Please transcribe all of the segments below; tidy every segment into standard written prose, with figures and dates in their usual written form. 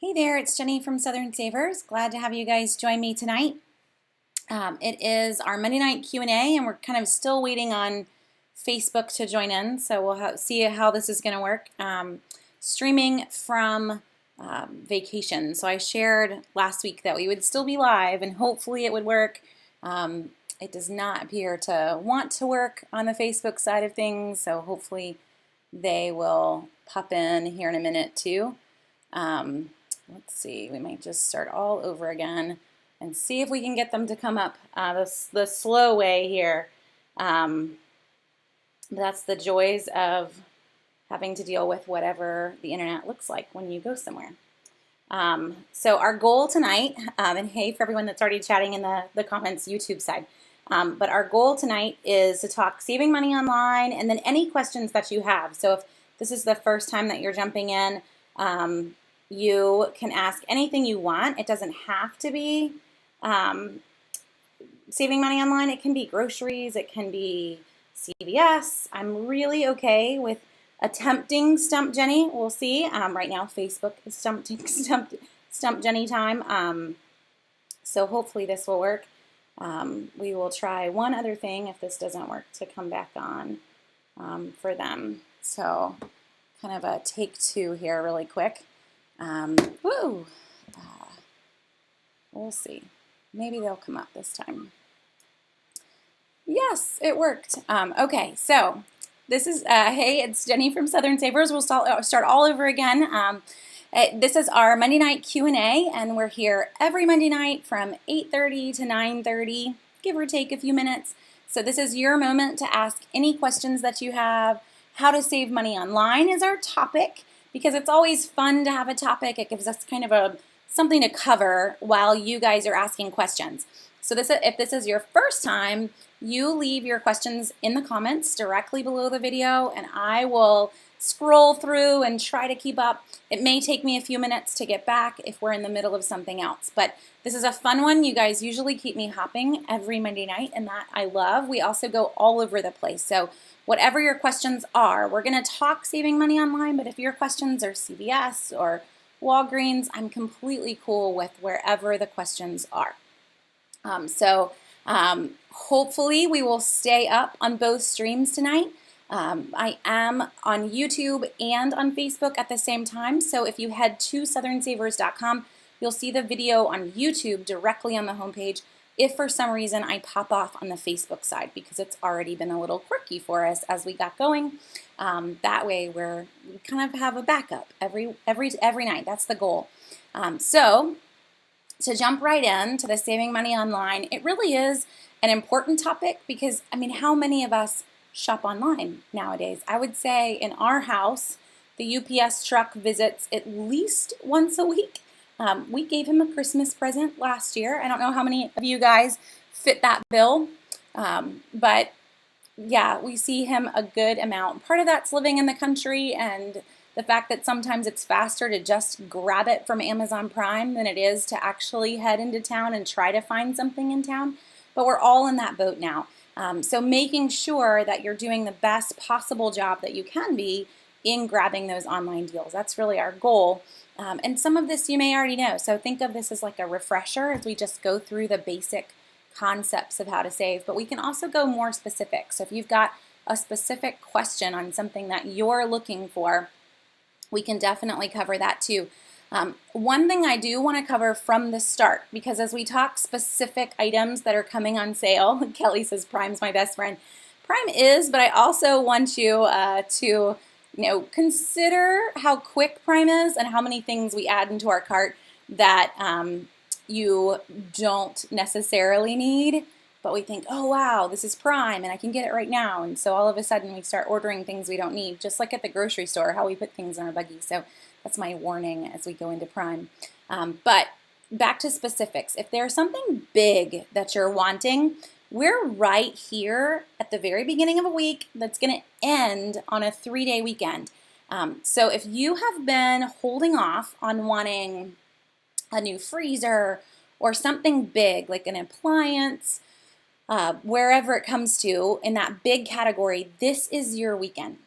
Hey there, it's Jenny from Southern Savers. Glad to have you guys join me tonight. It is our Monday night Q&A, and we're kind of still waiting on Facebook to join in, so we'll see how this is going to work. Streaming from vacation. So I shared last week that we would still be live, and hopefully it would work. It does not appear to want to work on the Facebook side of things, so hopefully they will pop in here in a minute too. Let's see, we might just start all over again and see if we can get them to come up the slow way here. That's the joys of having to deal with whatever the internet looks like when you go somewhere. So our goal tonight, and hey for everyone that's already chatting in the comments YouTube side, but our goal tonight is to talk saving money online and then any questions that you have. So if this is the first time that you're jumping in, you can ask anything you want. It doesn't have to be saving money online. It can be groceries. It can be CVS. I'm really okay with attempting Stump Jenny. We'll see. Right now, Facebook is Stump Jenny time. So hopefully this will work. We will try one other thing if this doesn't work to come back on for them. So kind of a take two here really quick. We'll see. Maybe they'll come up this time. Yes, it worked. Okay, so this is, hey, it's Jenny from Southern Savers. We'll start all over again. This is our Monday night Q&A, and we're here every Monday night from 8:30 to 9:30, give or take a few minutes. So this is your moment to ask any questions that you have. How to save money online is our topic, because it's always fun to have a topic. It gives us kind of something to cover while you guys are asking questions. So if this is your first time, you leave your questions in the comments directly below the video, and I will scroll through and try to keep up. It may take me a few minutes to get back if we're in the middle of something else, but this is a fun one. You guys usually keep me hopping every Monday night, and that I love. We also go all over the place. So whatever your questions are, we're going to talk saving money online, but if your questions are CVS or Walgreens, I'm completely cool with wherever the questions are. Hopefully we will stay up on both streams tonight. I am on YouTube and on Facebook at the same time, so if you head to southernsavers.com, you'll see the video on YouTube directly on the homepage. If for some reason I pop off on the Facebook side, because it's already been a little quirky for us as we got going, that way we kind of have a backup every night. That's the goal. So to jump right in to the saving money online, it really is an important topic because, I mean, how many of us shop online nowadays? I would say in our house, the UPS truck visits at least once a week. We gave him a Christmas present last year. I don't know how many of you guys fit that bill, but yeah, we see him a good amount. Part of that's living in the country and the fact that sometimes it's faster to just grab it from Amazon Prime than it is to actually head into town and try to find something in town. But we're all in that boat now. So making sure that you're doing the best possible job that you can be in grabbing those online deals. That's really our goal. And some of this you may already know. So think of this as like a refresher as we just go through the basic concepts of how to save. But we can also go more specific. So if you've got a specific question on something that you're looking for, we can definitely cover that too. One thing I do want to cover from the start, because as we talk specific items that are coming on sale, Kelly says Prime's my best friend. Prime is, but I also want you to consider how quick Prime is and how many things we add into our cart that you don't necessarily need, but we think, oh wow, this is Prime and I can get it right now. And so all of a sudden we start ordering things we don't need, just like at the grocery store, how we put things in our buggy. So that's my warning as we go into Prime. But back to specifics. If there's something big that you're wanting, we're right here at the very beginning of a week that's going to end on a 3-day weekend. So if you have been holding off on wanting a new freezer or something big like an appliance, wherever it comes to in that big category, this is your weekend.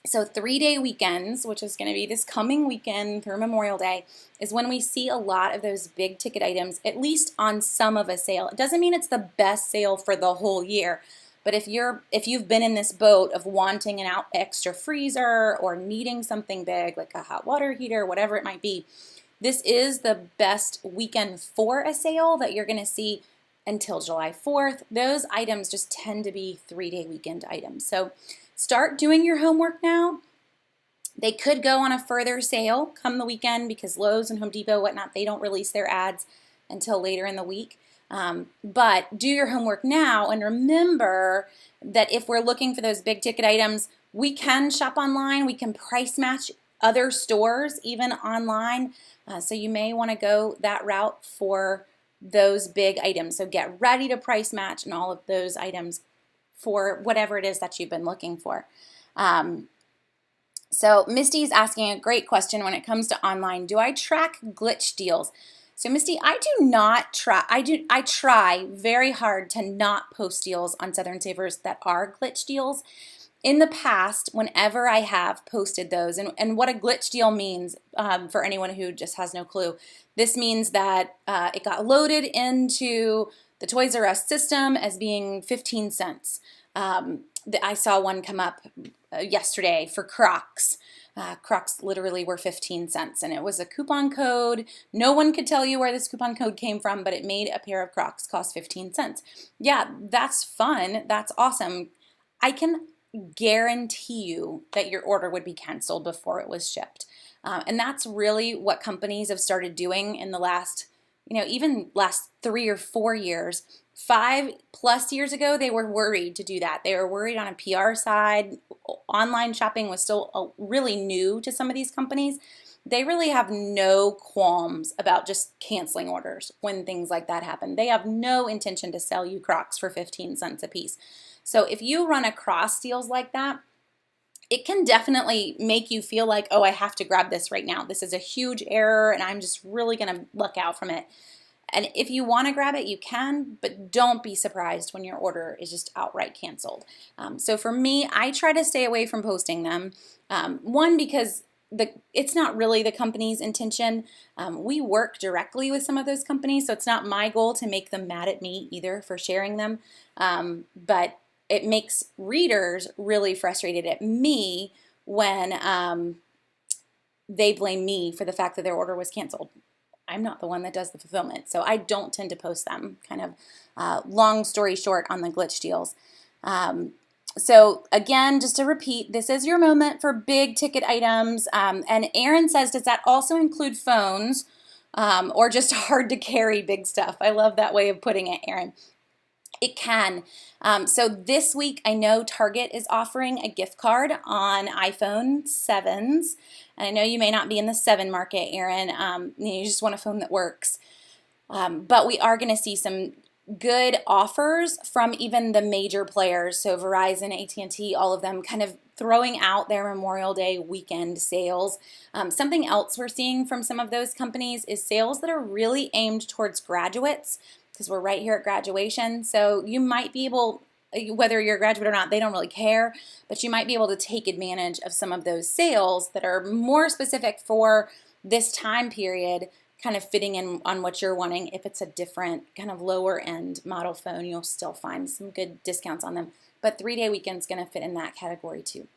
So 3-day weekends, which is going to be this coming weekend through Memorial Day, is when we see a lot of those big ticket items, at least on some of a sale. It doesn't mean it's the best sale for the whole year, but if you've been in this boat of wanting an extra freezer or needing something big like a hot water heater, whatever it might be, this is the best weekend for a sale that you're going to see until July 4th. Those items just tend to be 3-day weekend items. So start doing your homework now. They could go on a further sale come the weekend because Lowe's and Home Depot, whatnot, they don't release their ads until later in the week. But do your homework now and remember that if we're looking for those big ticket items, we can shop online. We can price match other stores even online. So you may want to go that route for those big items. So get ready to price match and all of those items for whatever it is that you've been looking for. So Misty's asking a great question when it comes to online. Do I track glitch deals? So Misty, I do not try. I try very hard to not post deals on Southern Savers that are glitch deals. In the past, whenever I have posted those, and what a glitch deal means for anyone who just has no clue, this means that it got loaded into the Toys R Us system as being 15 cents. I saw one come up yesterday for Crocs. Crocs literally were 15 cents, and it was a coupon code. No one could tell you where this coupon code came from, but it made a pair of Crocs cost 15 cents. Yeah, that's fun. That's awesome. I can guarantee you that your order would be canceled before it was shipped. And that's really what companies have started doing in the last, even last 3 or 4 years. 5+ years ago, they were worried to do that. They were worried on a PR side. Online shopping was still really new to some of these companies. They really have no qualms about just canceling orders when things like that happen. They have no intention to sell you Crocs for 15 cents a piece. So if you run across deals like that, it can definitely make you feel like, oh, I have to grab this right now. This is a huge error and I'm just really going to look out from it. And if you want to grab it, you can, but don't be surprised when your order is just outright canceled. So for me, I try to stay away from posting them. One, because it's not really the company's intention. We work directly with some of those companies, so it's not my goal to make them mad at me either for sharing them. But it makes readers really frustrated at me when they blame me for the fact that their order was canceled. I'm not the one that does the fulfillment, so I don't tend to post them. Kind of long story short on the glitch deals. So again, just to repeat, this is your moment for big ticket items. And Aaron says, does that also include phones or just hard to carry big stuff? I love that way of putting it, Aaron. It can. So this week, I know Target is offering a gift card on iPhone 7s. And I know you may not be in the 7 market, Aaron. You just want a phone that works. But we are going to see some good offers from even the major players. So Verizon, AT&T, all of them kind of throwing out their Memorial Day weekend sales. Something else we're seeing from some of those companies is sales that are really aimed towards graduates, because we're right here at graduation. So you might be able, whether you're a graduate or not, they don't really care, but you might be able to take advantage of some of those sales that are more specific for this time period, kind of fitting in on what you're wanting. If it's a different kind of lower end model phone, you'll still find some good discounts on them. But 3-day weekend's going to fit in that category too.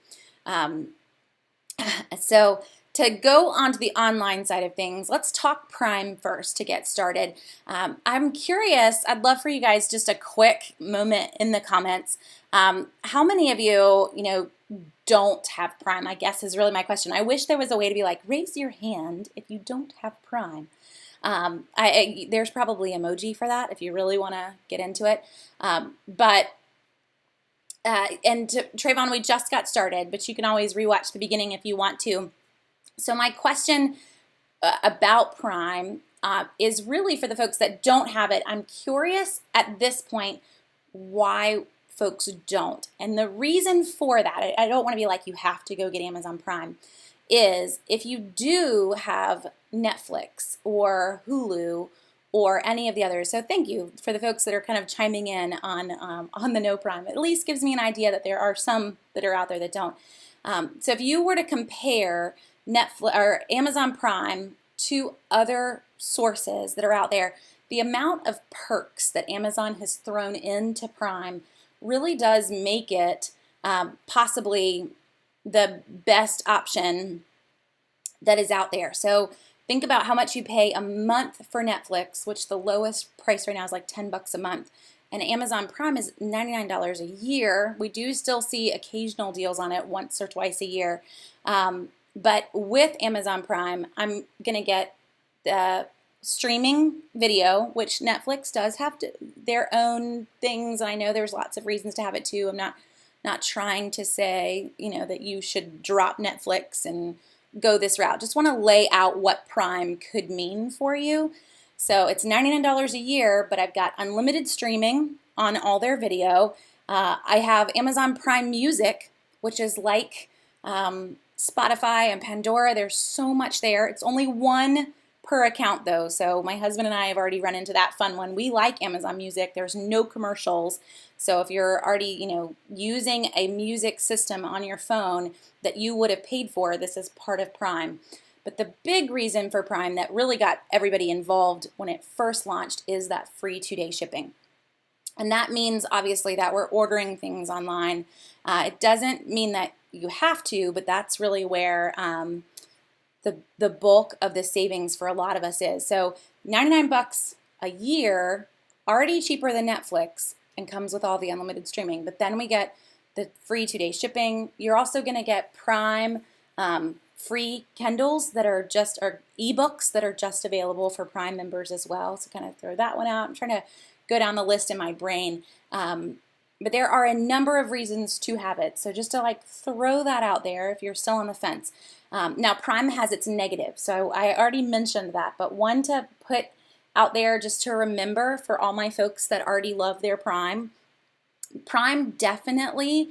So to go on to the online side of things, let's talk Prime first to get started. I'm curious, I'd love for you guys just a quick moment in the comments. How many of you, don't have Prime, I guess is really my question. I wish there was a way to be like, raise your hand if you don't have Prime. There's probably emoji for that if you really want to get into it. And Trayvon, we just got started, but you can always rewatch the beginning if you want to. So my question about Prime is really for the folks that don't have it. I'm curious at this point why folks don't. And the reason for that, I don't want to be like you have to go get Amazon Prime, is if you do have Netflix or Hulu or any of the others. So thank you for the folks that are kind of chiming in on the no Prime. At least gives me an idea that there are some that are out there that don't. So if you were to compare Netflix or Amazon Prime to other sources that are out there, the amount of perks that Amazon has thrown into Prime really does make it possibly the best option that is out there. So think about how much you pay a month for Netflix, which the lowest price right now is like $10 a month. And Amazon Prime is $99 a year. We do still see occasional deals on it once or twice a year. But with Amazon Prime, I'm going to get the streaming video, which Netflix does have their own things. I know there's lots of reasons to have it too. I'm not trying to say, that you should drop Netflix and go this route. Just want to lay out what Prime could mean for you. So it's $99 a year, but I've got unlimited streaming on all their video. I have Amazon Prime Music, which is like Spotify and Pandora. There's so much there. It's only one per account though, so my husband and I have already run into that fun one. We like Amazon Music. There's no commercials. So if you're already, using a music system on your phone that you would have paid for, this is part of Prime. But the big reason for Prime that really got everybody involved when it first launched is that free 2-day shipping. And that means obviously that we're ordering things online. It doesn't mean that you have to, but that's really where the bulk of the savings for a lot of us is. So $99 a year, already cheaper than Netflix, and comes with all the unlimited streaming. But then we get the free 2-day shipping. You're also going to get Prime free Kindles that are ebooks that are just available for Prime members as well. So kind of throw that one out. I'm trying to go down the list in my brain. But there are a number of reasons to have it. So just to throw that out there if you're still on the fence. Now Prime has its negatives. So I already mentioned that, but one to put out there just to remember for all my folks that already love their Prime. Prime definitely,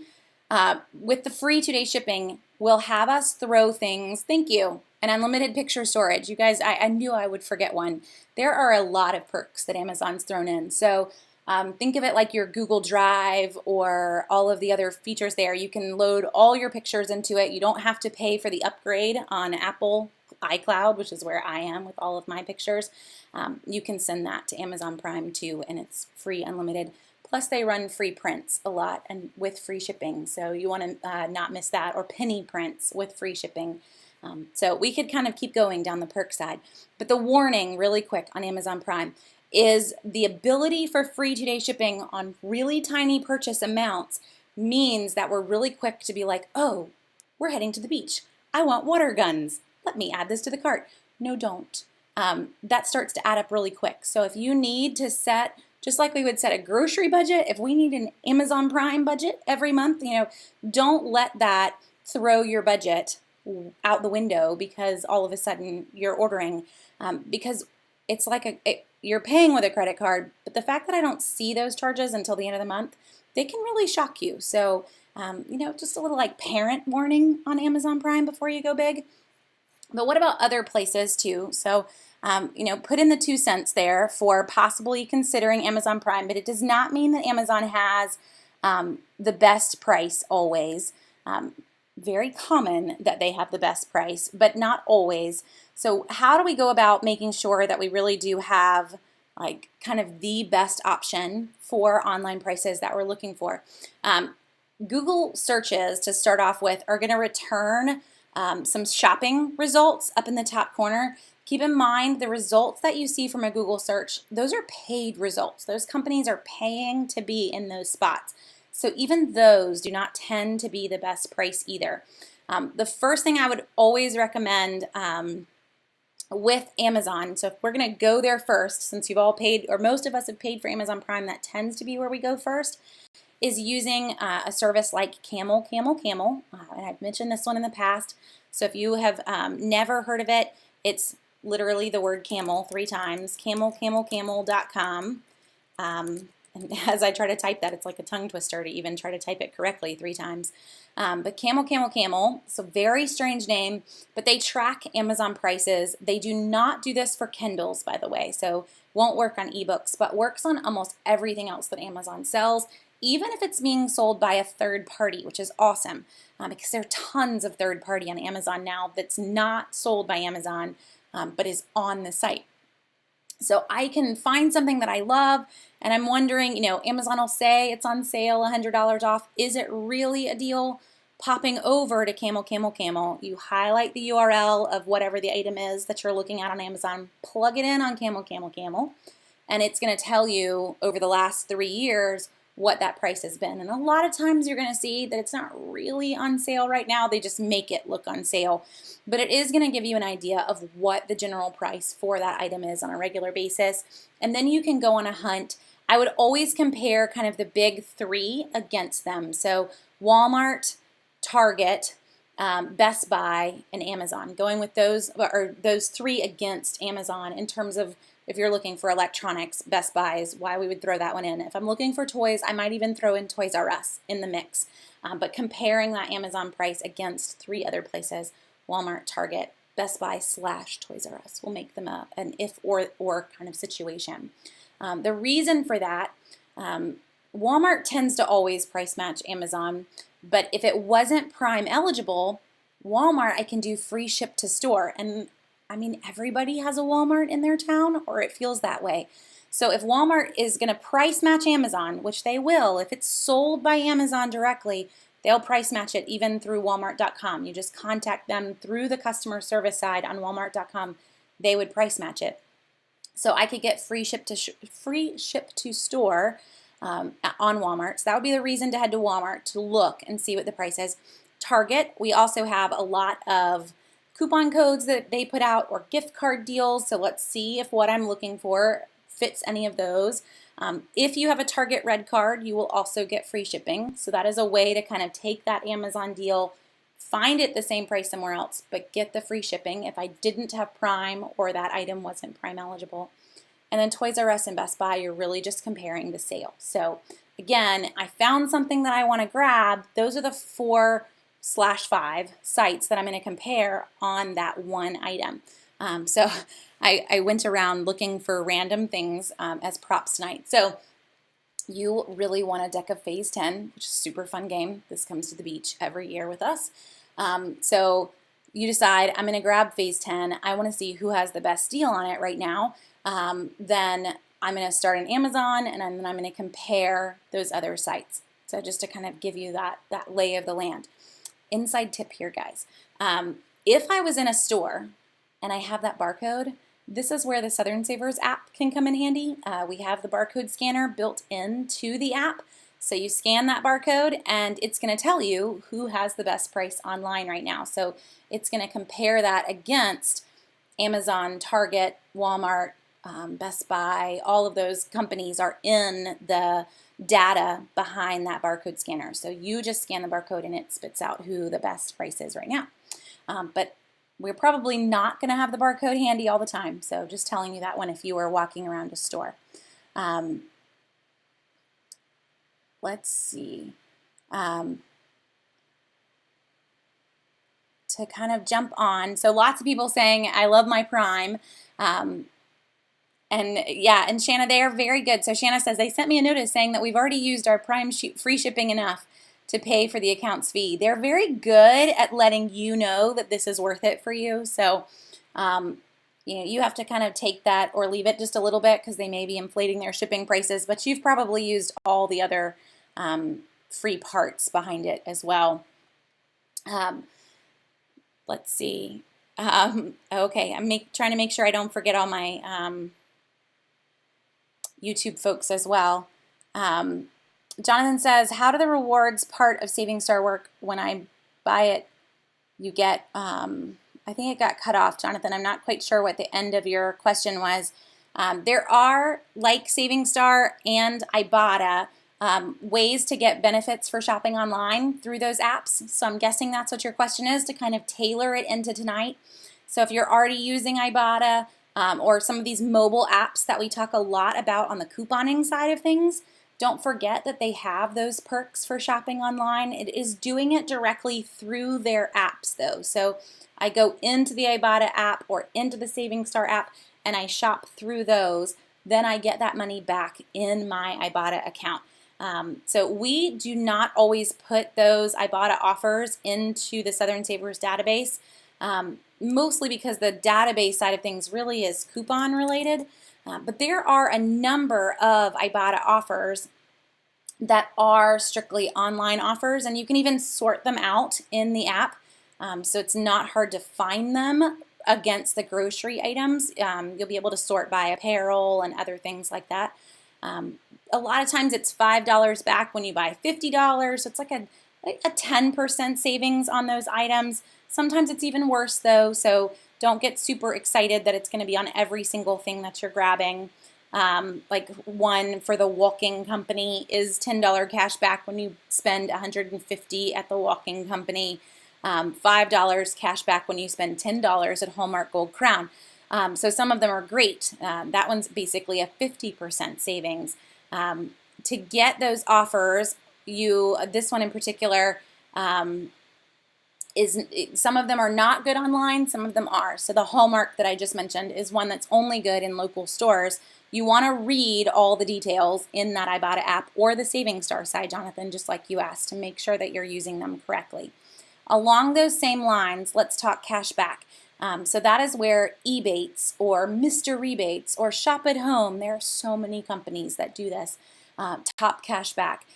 with the free 2-day shipping, will have us throw things, thank you, and unlimited picture storage. You guys, I knew I would forget one. There are a lot of perks that Amazon's thrown in. So think of it like your Google Drive or all of the other features there. You can load all your pictures into it. You don't have to pay for the upgrade on Apple iCloud, which is where I am with all of my pictures. You can send that to Amazon Prime too, and it's free, unlimited. Plus they run free prints a lot and with free shipping, so you want to not miss that, or penny prints with free shipping. So we could kind of keep going down the perk side. But the warning really quick on Amazon Prime is the ability for free 2-day shipping on really tiny purchase amounts means that we're really quick to be like, oh, we're heading to the beach. I want water guns. Let me add this to the cart. No, don't. That starts to add up really quick. So if you need to set, just like we would set a grocery budget, if we need an Amazon Prime budget every month, don't let that throw your budget out the window because all of a sudden you're ordering. Because it's like you're paying with a credit card, but the fact that I don't see those charges until the end of the month, they can really shock you. So, just a little parent warning on Amazon Prime before you go big. But what about other places too? So, put in the 2 cents there for possibly considering Amazon Prime, but it does not mean that Amazon has the best price always. Very common that they have the best price, but not always. So how do we go about making sure that we really do have kind of the best option for online prices that we're looking for? Google searches, to start off with, are going to return some shopping results up in the top corner. Keep in mind the results that you see from a Google search, those are paid results. Those companies are paying to be in those spots. So even those do not tend to be the best price either. The first thing I would always recommend with Amazon, so if we're going to go there first, since you've all paid, or most of us have paid for Amazon Prime, that tends to be where we go first, is using a service like Camel. And I've mentioned this one in the past. So if you have never heard of it, it's literally the word camel 3 times, camel.com. And as I try to type that, it's like a tongue twister to even try to type it correctly 3 times. But Camel, it's a very strange name, but they track Amazon prices. They do not do this for Kindles, by the way, so won't work on ebooks, but works on almost everything else that Amazon sells. even if it's being sold by a third party, which is awesome, because there are tons of third party on Amazon now that's not sold by Amazon, but is on the site. So I can find something that I love, and I'm wondering, Amazon will say it's on sale, $100 off. Is it really a deal? Popping over to Camel, Camel, Camel, you highlight the URL of whatever the item is that you're looking at on Amazon, plug it in on Camel, Camel, Camel, and it's going to tell you over the last 3 years what that price has been. And a lot of times you're going to see that it's not really on sale right now. They just make it look on sale. But it is going to give you an idea of what the general price for that item is on a regular basis. And then you can go on a hunt. I would always compare kind of the big three against them. So Walmart, Target, Best Buy, and Amazon. Going with those three against Amazon in terms of if you're looking for electronics, Best Buy is why we would throw that one in. If I'm looking for toys, I might even throw in Toys R Us in the mix. But comparing that Amazon price against 3 other places, Walmart, Target, Best Buy / Toys R Us, will make them an if or kind of situation. The reason for that, Walmart tends to always price match Amazon, but if it wasn't Prime eligible, Walmart, I can do free ship to store. And I mean, everybody has a Walmart in their town, or it feels that way. So if Walmart is going to price match Amazon, which they will, if it's sold by Amazon directly, they'll price match it even through Walmart.com. You just contact them through the customer service side on Walmart.com. They would price match it. So I could get free ship to store on Walmart. So that would be the reason to head to Walmart to look and see what the price is. Target, we also have a lot of coupon codes that they put out or gift card deals. So let's see if what I'm looking for fits any of those. If you have a Target Red Card, you will also get free shipping. So that is a way to kind of take that Amazon deal, find it the same price somewhere else, but get the free shipping if I didn't have Prime or that item wasn't Prime eligible. And then Toys R Us and Best Buy, you're really just comparing the sale. So again, I found something that I want to grab. Those are the 4/5 sites that I'm going to compare on that one item. So I went around looking for random things as props tonight. So you really want a deck of Phase 10, which is a super fun game. This comes to the beach every year with us. So you decide, I'm going to grab Phase 10. I want to see who has the best deal on it right now. Then I'm going to start on Amazon, and then I'm going to compare those other sites. So just to kind of give you that lay of the land. Inside tip here, guys. If I was in a store and I have that barcode, this is where the Southern Savers app can come in handy. We have the barcode scanner built into the app. So you scan that barcode and it's going to tell you who has the best price online right now. So it's going to compare that against Amazon, Target, Walmart, Best Buy. All of those companies are in the data behind that barcode scanner. So you just scan the barcode and it spits out who the best price is right now. But we're probably not going to have the barcode handy all the time. So just telling you that one if you were walking around a store. Let's see. To kind of jump on. So lots of people saying, I love my Prime. And yeah, and Shanna, they are very good. So Shanna says, they sent me a notice saying that we've already used our Prime free shipping enough to pay for the account's fee. They're very good at letting you know that this is worth it for you. So, you have to kind of take that or leave it just a little bit because they may be inflating their shipping prices, but you've probably used all the other free parts behind it as well. Let's see. Okay, I'm trying to make sure I don't forget all my YouTube folks as well. Jonathan says, how do the rewards part of Saving Star work? When I buy it, you get, I think it got cut off, Jonathan. I'm not quite sure what the end of your question was. There are, like Saving Star and Ibotta, ways to get benefits for shopping online through those apps. So I'm guessing that's what your question is, to kind of tailor it into tonight. So if you're already using Ibotta or some of these mobile apps that we talk a lot about on the couponing side of things, don't forget that they have those perks for shopping online. It is doing it directly through their apps though. So I go into the Ibotta app or into the Saving Star app and I shop through those. Then I get that money back in my Ibotta account. So we do not always put those Ibotta offers into the Southern Savers database, mostly because the database side of things really is coupon related. But there are a number of Ibotta offers that are strictly online offers, and you can even sort them out in the app. So it's not hard to find them against the grocery items. You'll be able to sort by apparel and other things like that. A lot of times it's $5 back when you buy $50. So it's like a 10% savings on those items. Sometimes it's even worse though, so don't get super excited that it's going to be on every single thing that you're grabbing. Like one for the walking company is $10 cash back when you spend $150 at the walking company. $5 cash back when you spend $10 at Hallmark Gold Crown. So some of them are great. That one's basically a 50% savings. To get those offers, this one in particular, some of them are not good online, some of them are. So the Hallmark that I just mentioned is one that's only good in local stores. You want to read all the details in that Ibotta app or the Saving Star side, Jonathan, just like you asked, to make sure that you're using them correctly. Along those same lines, let's talk cash back. So that is where Ebates or Mr. Rebates or Shop at Home, there are so many companies that do this, top cash back.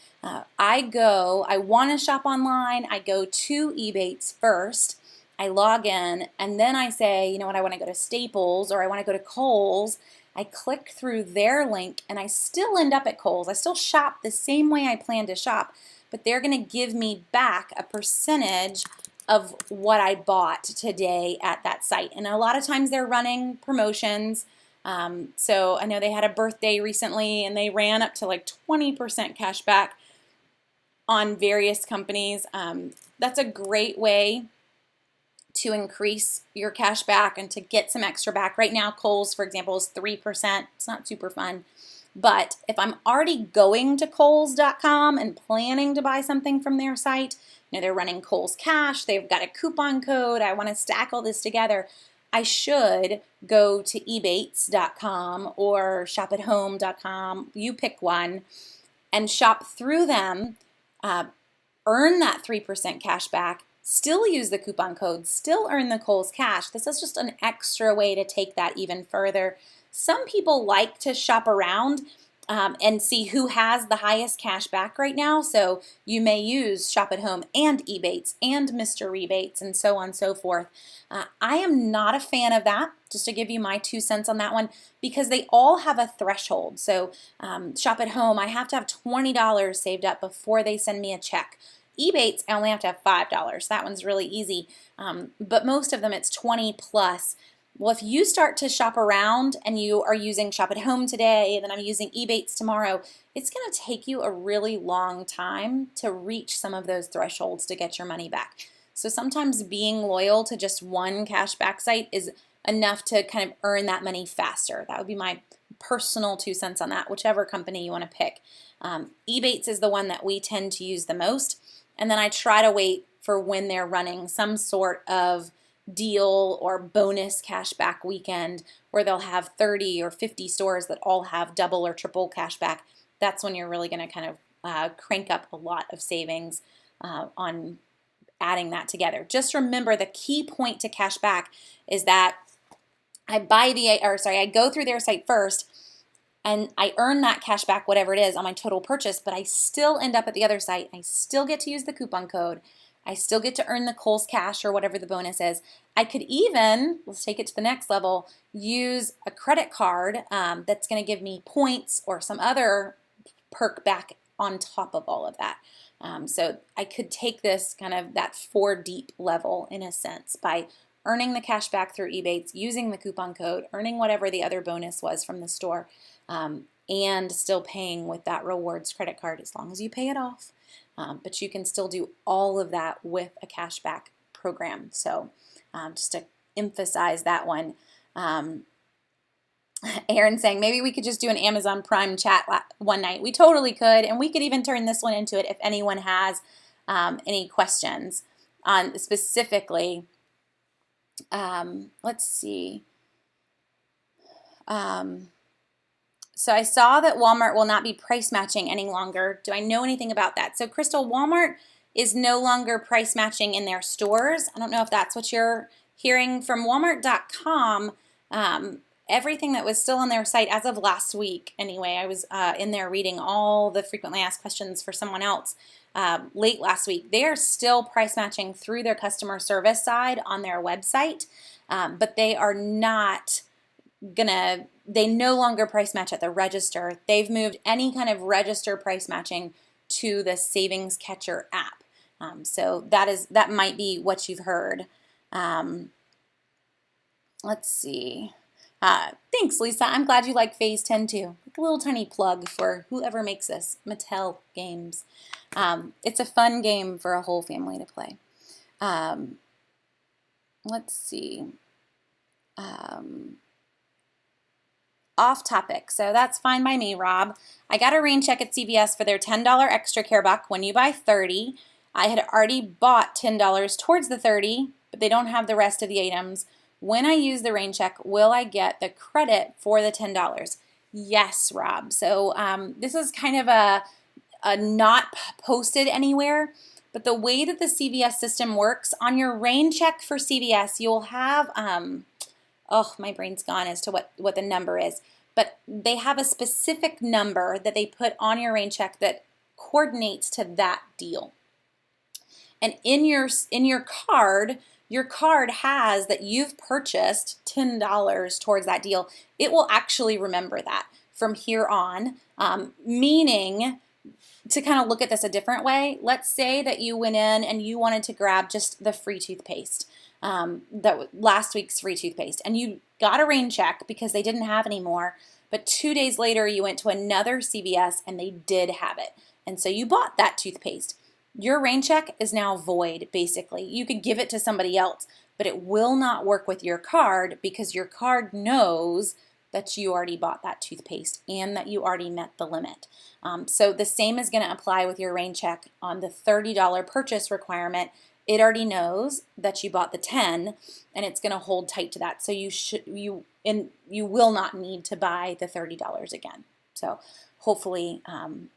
I want to shop online, I go to Ebates first, I log in, and then I say, you know what, I want to go to Staples or I want to go to Kohl's. I click through their link and I still end up at Kohl's. I still shop the same way I plan to shop, but they're going to give me back a percentage of what I bought today at that site. And a lot of times they're running promotions. So I know they had a birthday recently and they ran up to like 20% cash back on various companies. That's a great way to increase your cash back and to get some extra back. Right now, Kohl's, for example, is 3%. It's not super fun. But if I'm already going to Kohls.com and planning to buy something from their site, you know, they're running Kohl's Cash, they've got a coupon code, I want to stack all this together, I should go to Ebates.com or shopathome.com, you pick one, and shop through them, earn that 3% cash back, still use the coupon code, still earn the Kohl's Cash. This is just an extra way to take that even further. Some people like to shop around and see who has the highest cash back right now. So you may use Shop at Home and Ebates and Mr. Rebates and so on and so forth. I am not a fan of that, just to give you my 2 cents on that one, because they all have a threshold. So Shop at Home, I have to have $20 saved up before they send me a check. Ebates, I only have to have $5. That one's really easy, but most of them it's 20 plus. Well, if you start to shop around and you are using Shop at Home today, and then I'm using Ebates tomorrow, it's going to take you a really long time to reach some of those thresholds to get your money back. So sometimes being loyal to just one cashback site is enough to kind of earn that money faster. That would be my personal 2 cents on that, whichever company you want to pick. Ebates is the one that we tend to use the most, and then I try to wait for when they're running some sort of deal or bonus cashback weekend where they'll have 30 or 50 stores that all have double or triple cashback. That's when you're really going to kind of crank up a lot of savings on adding that together. Just remember, the key point to cashback is that I go through their site first and I earn that cash back, whatever it is, on my total purchase, but I still end up at the other site. I still get to use the coupon code. I still get to earn the Kohl's Cash or whatever the bonus is. I could even, let's take it to the next level, use a credit card that's going to give me points or some other perk back on top of all of that. So I could take this kind of that 4 deep level in a sense by earning the cash back through Ebates, using the coupon code, earning whatever the other bonus was from the store, and still paying with that rewards credit card as long as you pay it off. But you can still do all of that with a cashback program. So just to emphasize that one. Aaron saying maybe we could just do an Amazon Prime chat one night. We totally could, and we could even turn this one into it if anyone has any questions on specifically. Let's see. So I saw that Walmart will not be price matching any longer. Do I know anything about that? So Crystal, Walmart is no longer price matching in their stores. I don't know if that's what you're hearing from Walmart.com. Everything that was still on their site as of last week, anyway, I was in there reading all the frequently asked questions for someone else late last week. They are still price matching through their customer service side on their website, but they are not they no longer price match at the register. They've moved any kind of register price matching to the Savings Catcher app. So that might be what you've heard. Let's see. Thanks, Lisa. I'm glad you like Phase 10 too. Like a little tiny plug for whoever makes this, Mattel Games. It's a fun game for a whole family to play. Let's see. Off topic, so that's fine by me, Rob. I got a rain check at CVS for their $10 extra care buck when you buy 30. I had already bought $10 towards the 30, but they don't have the rest of the items. When I use the rain check, will I get the credit for the $10? Yes, Rob. So this is kind of a not posted anywhere, but the way that the CVS system works, on your rain check for CVS, you'll have oh, my brain's gone as to what the number is. But they have a specific number that they put on your rain check that coordinates to that deal. And in your card has that you've purchased $10 towards that deal. It will actually remember that from here on, meaning to kind of look at this a different way. Let's say that you went in and you wanted to grab just the free toothpaste. That last week's free toothpaste, and you got a rain check because they didn't have any more, but 2 days later you went to another CVS and they did have it, and so you bought that toothpaste. Your rain check is now void, basically. You could give it to somebody else, but it will not work with your card because your card knows that you already bought that toothpaste and that you already met the limit. So the same is going to apply with your rain check on the $30 purchase requirement. It already knows that you bought the 10, and it's going to hold tight to that. So you will not need to buy the $30 again. So hopefully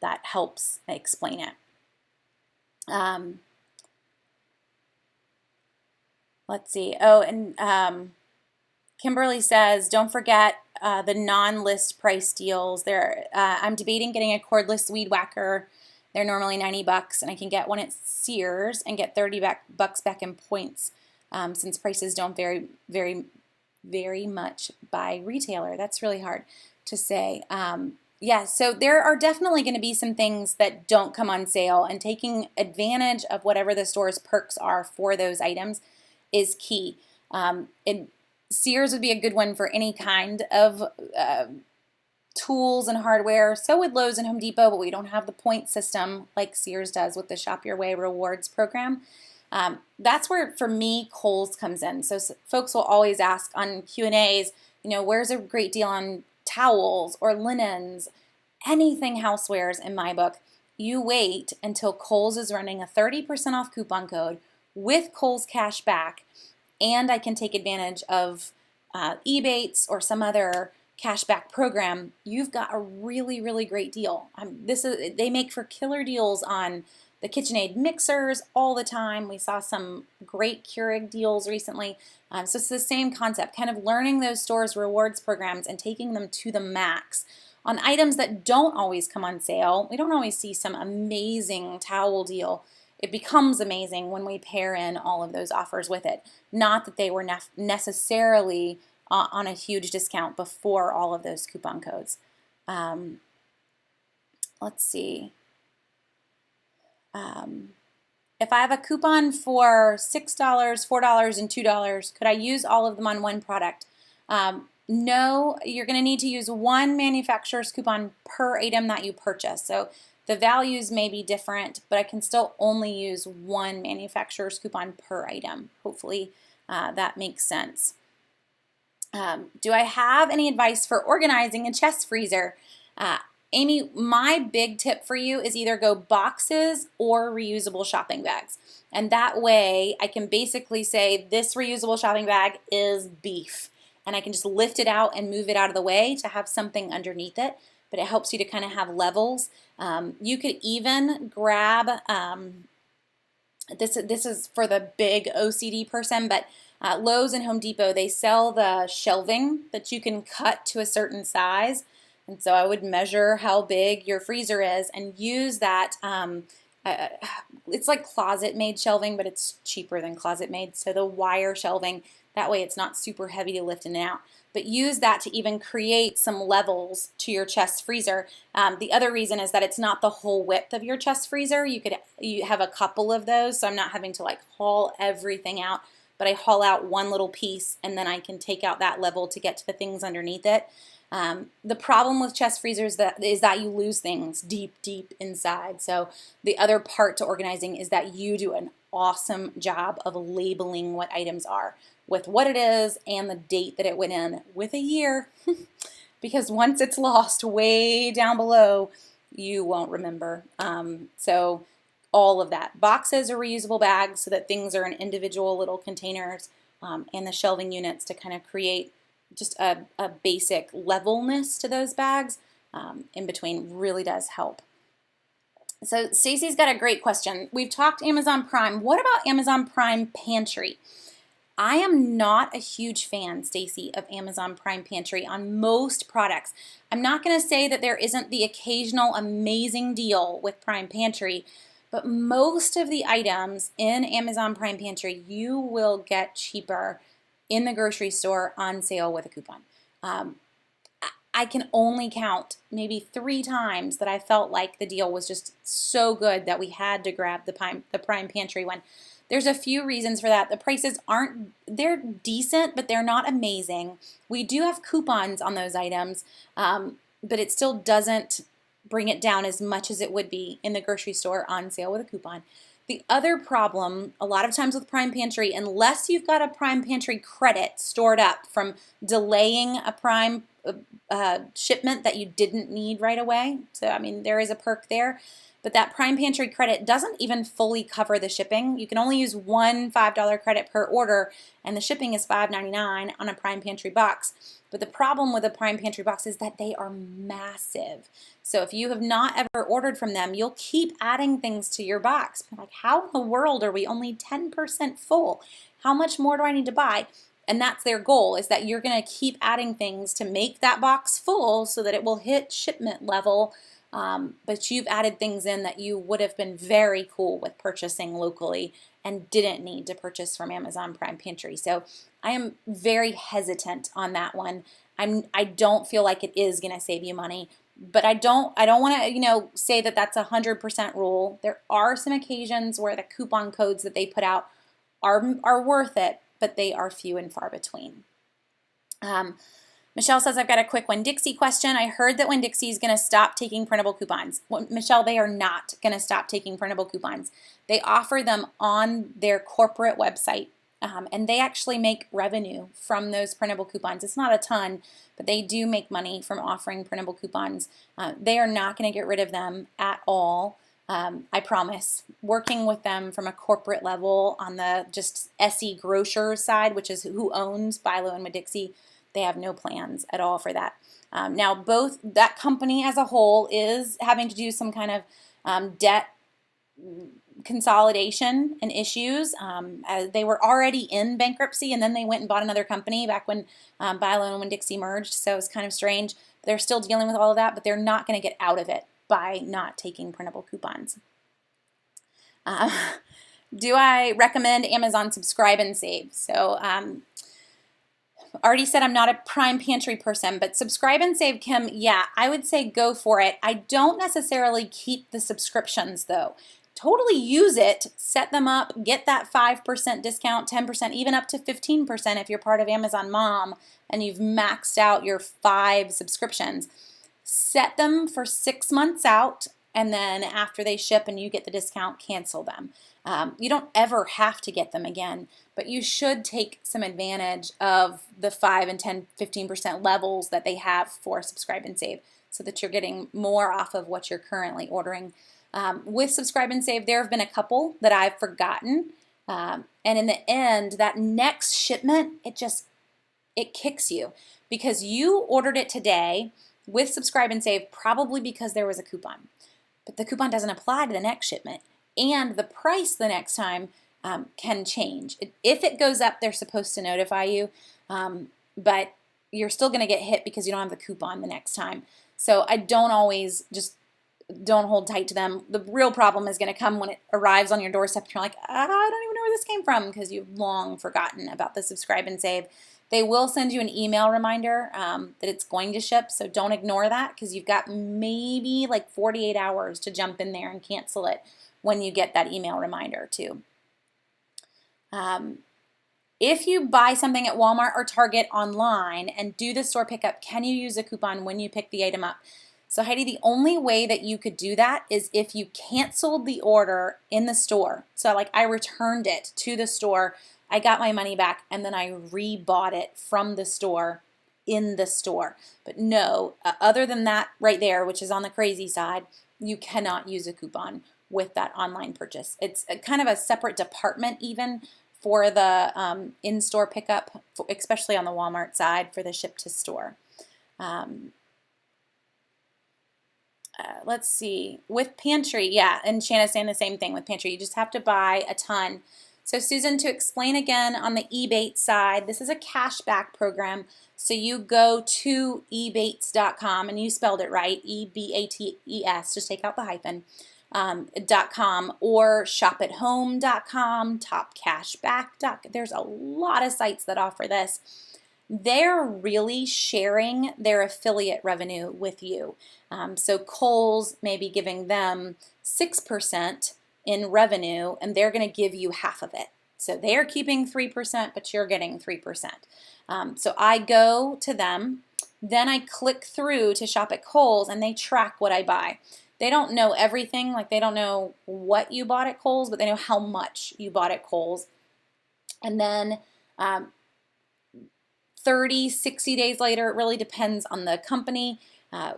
that helps explain it. Let's see. Oh, and Kimberly says, don't forget the non-list price deals. I'm debating getting a cordless weed whacker. They're normally $90, and I can get one at Sears and get $30 back in points since prices don't vary very much by retailer. That's really hard to say. Yeah, so there are definitely going to be some things that don't come on sale, and taking advantage of whatever the store's perks are for those items is key. Sears would be a good one for any kind of tools and hardware. So would Lowe's and Home Depot, but we don't have the point system like Sears does with the Shop Your Way rewards program. That's where, for me, Kohl's comes in. So folks will always ask on Q&As, where's a great deal on towels or linens, anything housewares in my book. You wait until Kohl's is running a 30% off coupon code with Kohl's cash back, and I can take advantage of Ebates or some other cashback program. You've got a really, really great deal. They make for killer deals on the KitchenAid mixers all the time. We saw some great Keurig deals recently. So it's the same concept, kind of learning those stores' rewards programs and taking them to the max. On items that don't always come on sale, we don't always see some amazing towel deal. It becomes amazing when we pair in all of those offers with it. Not that they were necessarily on a huge discount before all of those coupon codes. Let's see. If I have a coupon for $6, $4, and $2, could I use all of them on one product? No, you're going to need to use one manufacturer's coupon per item that you purchase. So the values may be different, but I can still only use one manufacturer's coupon per item. Hopefully that makes sense. Do I have any advice for organizing a chest freezer? Amy, my big tip for you is either go boxes or reusable shopping bags. And that way I can basically say this reusable shopping bag is beef. and I can just lift it out and move it out of the way to have something underneath it, but it helps you to kind of have levels. You could even grab, this is for the big OCD person, but Lowe's and Home Depot, they sell the shelving that you can cut to a certain size. And so I would measure how big your freezer is and use that. It's like closet-made shelving, but it's cheaper than closet-made. So the wire shelving, that way it's not super heavy to lift in and out. But use that to even create some levels to your chest freezer. The other reason is that it's not the whole width of your chest freezer. You have a couple of those, so I'm not having to like haul everything out, but I haul out one little piece and then I can take out that level to get to the things underneath it. The problem with chest freezers is that you lose things deep inside. So the other part to organizing is that you do an awesome job of labeling what items are with what it is and the date that it went in with a year. Because once it's lost way down below, you won't remember. So all of that. Boxes are reusable bags so that things are in individual little containers, and the shelving units to kind of create just a basic levelness to those bags in between really does help. So Stacy's got a great question. We've talked Amazon Prime. What about Amazon Prime Pantry? I am not a huge fan, Stacy, of Amazon Prime Pantry on most products. I'm not going to say that there isn't the occasional amazing deal with Prime Pantry, but most of the items in Amazon Prime Pantry you will get cheaper in the grocery store on sale with a coupon. I can only count maybe 3 times that I felt like the deal was just so good that we had to grab the Prime Pantry one. There's a few reasons for that. The prices they're decent, but they're not amazing. We do have coupons on those items, but it still doesn't bring it down as much as it would be in the grocery store on sale with a coupon. The other problem, a lot of times with Prime Pantry, unless you've got a Prime Pantry credit stored up from delaying a Prime shipment that you didn't need right away, so I mean there is a perk there, but that Prime Pantry credit doesn't even fully cover the shipping. You can only use one $5 credit per order, and the shipping is $5.99 on a Prime Pantry box. But the problem with a Prime Pantry box is that they are massive. So if you have not ever ordered from them, you'll keep adding things to your box. Like, how in the world are we only 10% full? How much more do I need to buy? And that's their goal, is that you're going to keep adding things to make that box full so that it will hit shipment level. But you've added things in that you would have been very cool with purchasing locally and didn't need to purchase from Amazon Prime Pantry. So I am very hesitant on that one. I don't feel like it is going to save you money, but I don't want to say that that's 100% rule. There are some occasions where the coupon codes that they put out are worth it, but they are few and far between. Michelle says, I've got a quick Winn-Dixie question. I heard that Winn-Dixie is going to stop taking printable coupons. Well, Michelle, they are not going to stop taking printable coupons. They offer them on their corporate website, and they actually make revenue from those printable coupons. It's not a ton, but they do make money from offering printable coupons. They are not going to get rid of them at all. I promise. Working with them from a corporate level on the just SE Grocers side, which is who owns Bilo and Winn-Dixie, they have no plans at all for that. Now, both that company as a whole is having to do some kind of debt consolidation and issues. They were already in bankruptcy, and then they went and bought another company back when Bilo and Winn-Dixie merged, so it's kind of strange. They're still dealing with all of that, but they're not going to get out of it by not taking printable coupons. Do I recommend Amazon Subscribe and Save? So already said I'm not a Prime Pantry person, but Subscribe and Save, Kim, yeah, I would say go for it. I don't necessarily keep the subscriptions though. Totally use it, set them up, get that 5% discount, 10%, even up to 15% if you're part of Amazon Mom and you've maxed out your 5 subscriptions. Set them for 6 months out, and then after they ship and you get the discount, cancel them. You don't ever have to get them again, but you should take some advantage of the 5 and 10, 15% levels that they have for Subscribe and Save so that you're getting more off of what you're currently ordering. With Subscribe and Save, there have been a couple that I've forgotten, and in the end, that next shipment, it kicks you because you ordered it today with Subscribe and Save probably because there was a coupon. But the coupon doesn't apply to the next shipment. And the price the next time can change. If it goes up, they're supposed to notify you, but you're still going to get hit because you don't have the coupon the next time. So I don't hold tight to them. The real problem is going to come when it arrives on your doorstep and you're like, I don't even know where this came from because you've long forgotten about the Subscribe and Save. They will send you an email reminder that it's going to ship, so don't ignore that because you've got maybe like 48 hours to jump in there and cancel it when you get that email reminder too. If you buy something at Walmart or Target online and do the store pickup, can you use a coupon when you pick the item up? So Heidi, the only way that you could do that is if you canceled the order in the store. So like I returned it to the store, I got my money back, and then I rebought it from the store in the store. But no, other than that right there, which is on the crazy side, you cannot use a coupon with that online purchase. It's kind of a separate department even for the in-store pickup, especially on the Walmart side for the ship to store. Let's see, with Pantry, yeah, and Shanna's saying the same thing with Pantry. You just have to buy a ton. So Susan, to explain again on the Ebates side, this is a cashback program. So you go to ebates.com, and you spelled it right, E-B-A-T-E-S, just take out the hyphen, .com, or shopathome.com, topcashback.com. There's a lot of sites that offer this. They're really sharing their affiliate revenue with you. So Kohl's may be giving them 6% in revenue, and they're going to give you half of it. So they're keeping 3%, but you're getting 3%. So I go to them, then I click through to shop at Kohl's, and they track what I buy. They don't know everything, like they don't know what you bought at Kohl's, but they know how much you bought at Kohl's. And then 30, 60 days later, it really depends on the company,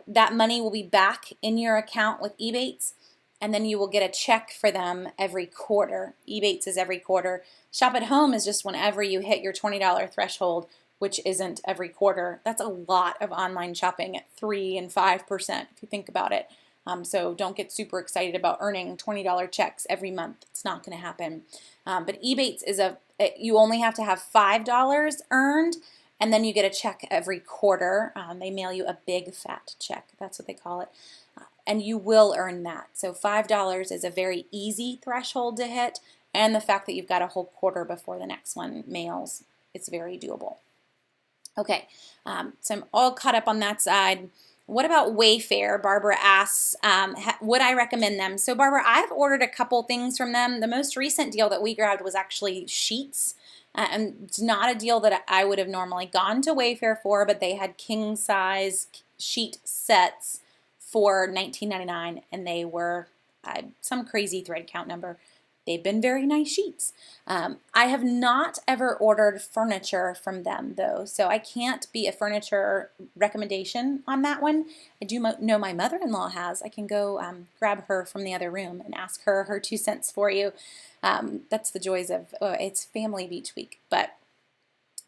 that money will be back in your account with Ebates, and then you will get a check for them every quarter. Ebates is every quarter. Shop at Home is just whenever you hit your $20 threshold, which isn't every quarter. That's a lot of online shopping at 3 and 5% if you think about it. So don't get super excited about earning $20 checks every month. It's not going to happen. But Ebates is you only have to have $5 earned, and then you get a check every quarter. They mail you a big fat check. That's what they call it. And you will earn that. So $5 is a very easy threshold to hit, and the fact that you've got a whole quarter before the next one mails, it's very doable. Okay, so I'm all caught up on that side. What about Wayfair? Barbara asks, would I recommend them? So Barbara, I've ordered a couple things from them. The most recent deal that we grabbed was actually sheets. And it's not a deal that I would have normally gone to Wayfair for, but they had king size sheet sets for $19.99, and they were some crazy thread count number. They've been very nice sheets. I have not ever ordered furniture from them though, so I can't be a furniture recommendation on that one. I do know my mother-in-law has. I can go grab her from the other room and ask her 2 cents for you. That's the joys of it's Family Beach Week. But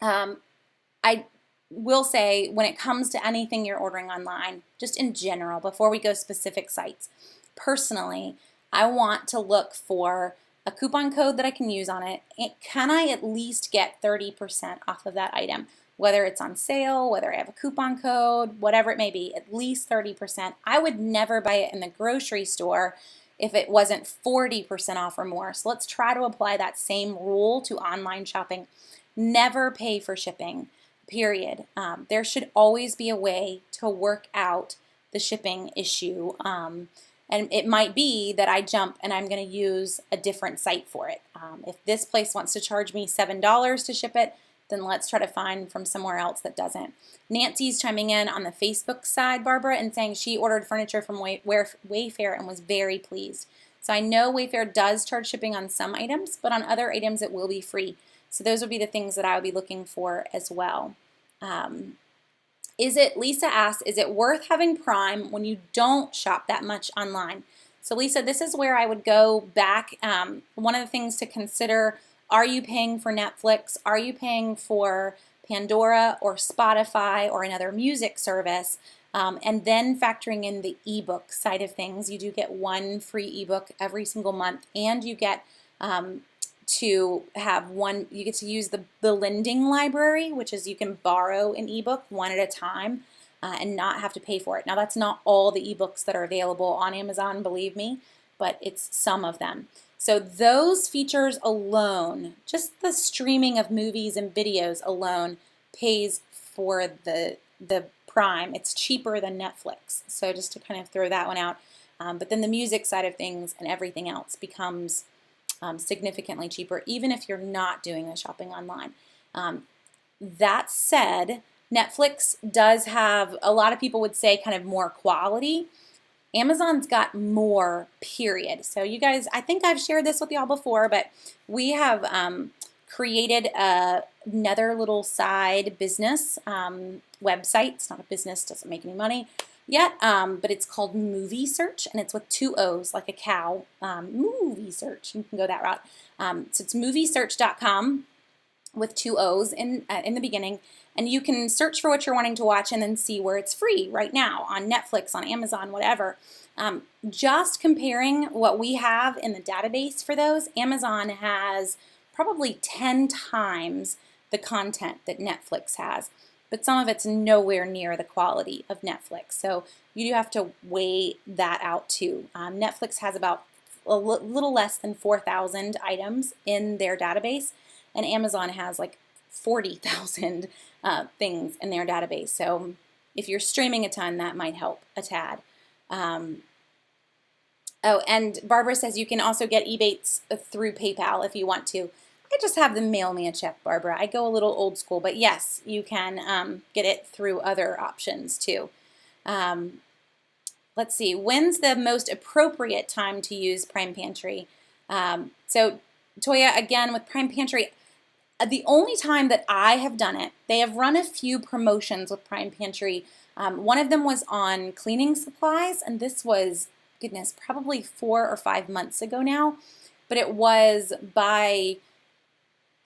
I will say, when it comes to anything you're ordering online, just in general, before we go specific sites, personally, I want to look for a coupon code that I can use on it. Can I at least get 30% off of that item? Whether it's on sale, whether I have a coupon code, whatever it may be, at least 30%. I would never buy it in the grocery store if it wasn't 40% off or more. So let's try to apply that same rule to online shopping. Never pay for shipping, period. There should always be a way to work out the shipping issue. And it might be that I jump and I'm going to use a different site for it. If this place wants to charge me $7 to ship it, then let's try to find from somewhere else that doesn't. Nancy's chiming in on the Facebook side, Barbara, and saying she ordered furniture from Wayfair and was very pleased. So I know Wayfair does charge shipping on some items, but on other items it will be free. So those would be the things that I would be looking for as well. Lisa asks, is it worth having Prime when you don't shop that much online? So Lisa, this is where I would go back. One of the things to consider, are you paying for Netflix? Are you paying for Pandora or Spotify or another music service, and then factoring in the ebook side of things. You do get one free ebook every single month, and you get to have one, you get to use the lending library, which is you can borrow an ebook one at a time and not have to pay for it. Now, that's not all the ebooks that are available on Amazon, believe me, but it's some of them. So those features alone, just the streaming of movies and videos alone, pays for the Prime. It's cheaper than Netflix. So just to kind of throw that one out. But then the music side of things and everything else becomes significantly cheaper, even if you're not doing the shopping online. That said, Netflix does have, a lot of people would say, kind of more quality. Amazon's got more, period. So you guys, I think I've shared this with y'all before, but we have created another little side business website. It's not a business, doesn't make any money yet, but it's called Movie Search, and it's with 2 O's, like a cow. Movie Search, you can go that route. So it's moviesearch.com with 2 O's in the beginning, and you can search for what you're wanting to watch and then see where it's free right now on Netflix, on Amazon, whatever. Just comparing what we have in the database for those, Amazon has probably 10 times the content that Netflix has, but some of it's nowhere near the quality of Netflix. So you do have to weigh that out too. Netflix has about a little less than 4,000 items in their database, and Amazon has like 40,000 things in their database. So if you're streaming a ton, that might help a tad. Oh, and Barbara says you can also get Ebates through PayPal if you want to. I just have them mail me a check, Barbara. I go a little old school, but yes, you can get it through other options too. Let's see, when's the most appropriate time to use Prime Pantry? So Toya, again, with Prime Pantry, the only time that I have done it, they have run a few promotions with Prime Pantry. One of them was on cleaning supplies, and this was, goodness, probably 4 or 5 months ago now, but it was buy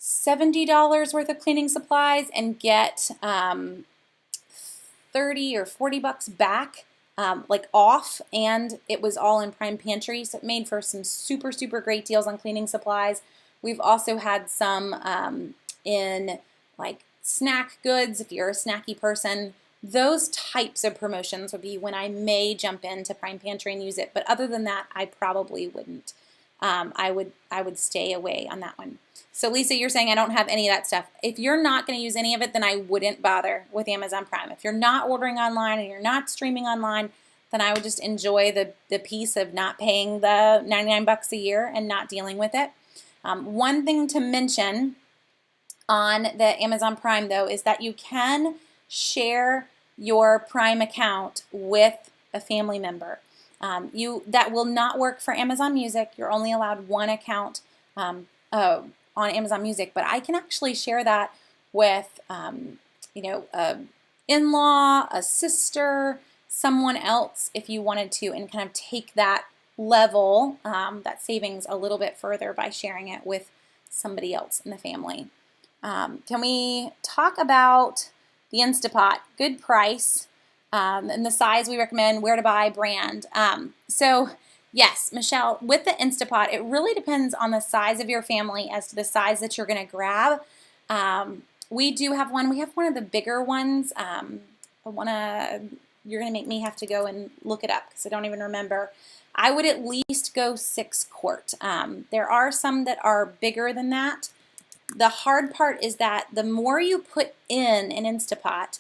$70 worth of cleaning supplies and get 30 or 40 bucks back, like off, and it was all in Prime Pantry, so it made for some super, super great deals on cleaning supplies. We've also had some in like snack goods, if you're a snacky person. Those types of promotions would be when I may jump into Prime Pantry and use it, but other than that, I probably wouldn't. I would stay away on that one. So Lisa, you're saying I don't have any of that stuff. If you're not going to use any of it, then I wouldn't bother with Amazon Prime. If you're not ordering online and you're not streaming online, then I would just enjoy the piece of not paying the 99 bucks a year and not dealing with it. One thing to mention on the Amazon Prime, though, is that you can share your Prime account with a family member. That will not work for Amazon Music. You're only allowed one account on Amazon Music, but I can actually share that with, an in-law, a sister, someone else, if you wanted to, and kind of take that level, that savings a little bit further by sharing it with somebody else in the family. Can we talk about the Instapot? Good price, and the size we recommend, where to buy, brand. So yes, Michelle, with the Instapot, it really depends on the size of your family as to the size that you're going to grab. We do have one. We have one of the bigger ones. You're going to make me have to go and look it up because I don't even remember. I would at least go 6 quart. There are some that are bigger than that. The hard part is that the more you put in an Instapot,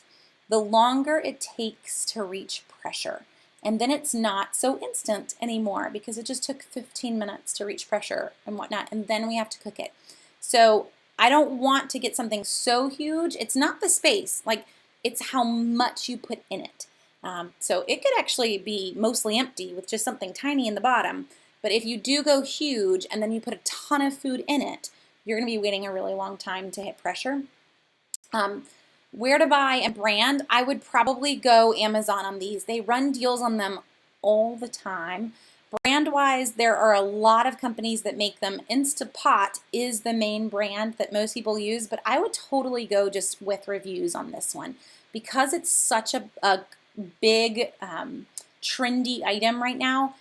the longer it takes to reach pressure. And then it's not so instant anymore because it just took 15 minutes to reach pressure and whatnot, and then we have to cook it. So I don't want to get something so huge. It's not the space, like it's how much you put in it. So it could actually be mostly empty with just something tiny in the bottom. But if you do go huge and then you put a ton of food in it, you're going to be waiting a really long time to hit pressure. Where to buy a brand? I would probably go Amazon on these. They run deals on them all the time. Brand-wise, there are a lot of companies that make them. Instapot is the main brand that most people use, but I would totally go just with reviews on this one because it's such a big, trendy item right now.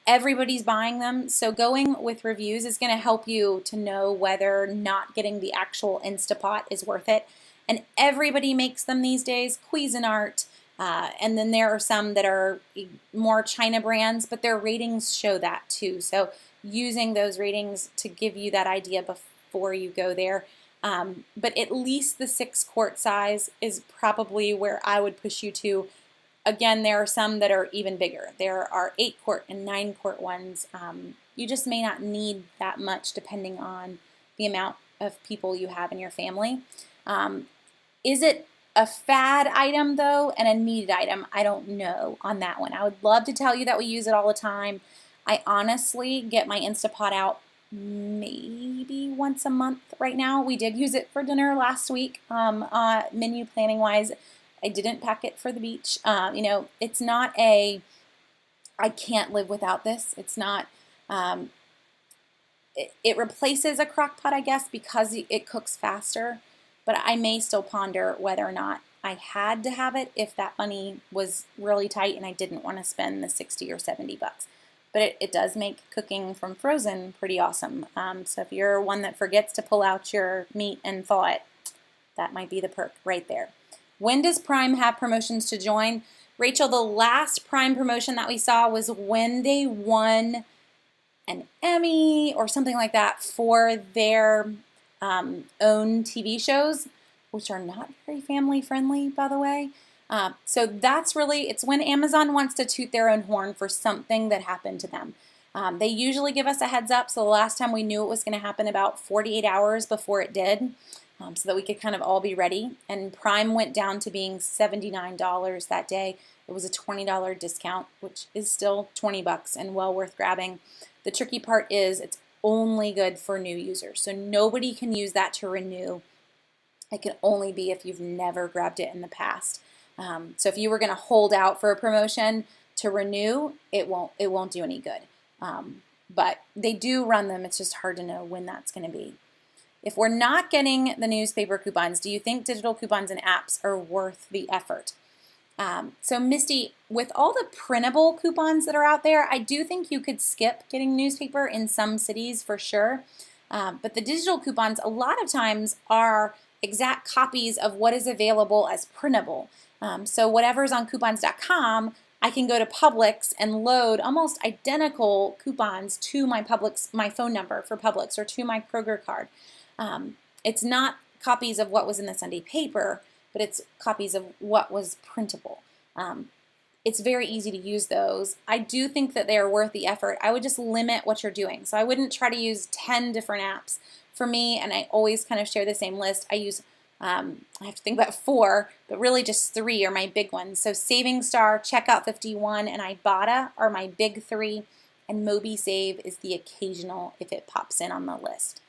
Everybody's buying them, so going with reviews is going to help you to know whether not getting the actual Instapot is worth it. And everybody makes them these days, Cuisinart, and then there are some that are more China brands, but their ratings show that too. So using those ratings to give you that idea before you go there. But at least the 6-quart size is probably where I would push you to. Again, there are some that are even bigger. There are 8-quart and 9-quart ones. You just may not need that much depending on the amount of people you have in your family. Is it a fad item though and a needed item? I don't know on that one. I would love to tell you that we use it all the time. I honestly get my Instapot out maybe once a month right now. We did use it for dinner last week. Menu planning wise, I didn't pack it for the beach. You know, it's not a, I can't live without this. It's not, it replaces a crock pot, I guess, because it cooks faster. But I may still ponder whether or not I had to have it if that money was really tight and I didn't want to spend the 60 or 70 bucks. But it does make cooking from frozen pretty awesome. So if you're one that forgets to pull out your meat and thaw it, that might be the perk right there. When does Prime have promotions to join? Rachel, the last Prime promotion that we saw was when they won an Emmy or something like that for their own TV shows, which are not very family friendly, by the way. So that's really, it's when Amazon wants to toot their own horn for something that happened to them. They usually give us a heads up, so the last time we knew it was going to happen about 48 hours before it did, so that we could kind of all be ready. And Prime went down to being $79 that day. It was a $20 discount, which is still 20 bucks and well worth grabbing. The tricky part is it's only good for new users. So nobody can use that to renew. It can only be if you've never grabbed it in the past. So if you were going to hold out for a promotion to renew, it won't do any good. But they do run them. It's just hard to know when that's going to be. If we're not getting the newspaper coupons, do you think digital coupons and apps are worth the effort? So Misty, with all the printable coupons that are out there, I do think you could skip getting newspaper in some cities for sure. But the digital coupons a lot of times are exact copies of what is available as printable. So whatever's on coupons.com, I can go to Publix and load almost identical coupons to my phone number for Publix or to my Kroger card. It's not copies of what was in the Sunday paper, but it's copies of what was printable. It's very easy to use those. I do think that they are worth the effort. I would just limit what you're doing. So I wouldn't try to use 10 different apps. For me, and I always kind of share the same list, I use, I have to think about 4, but really just 3 are my big ones. So Saving Star, Checkout 51, and Ibotta are my big 3, and MobiSave is the occasional if it pops in on the list.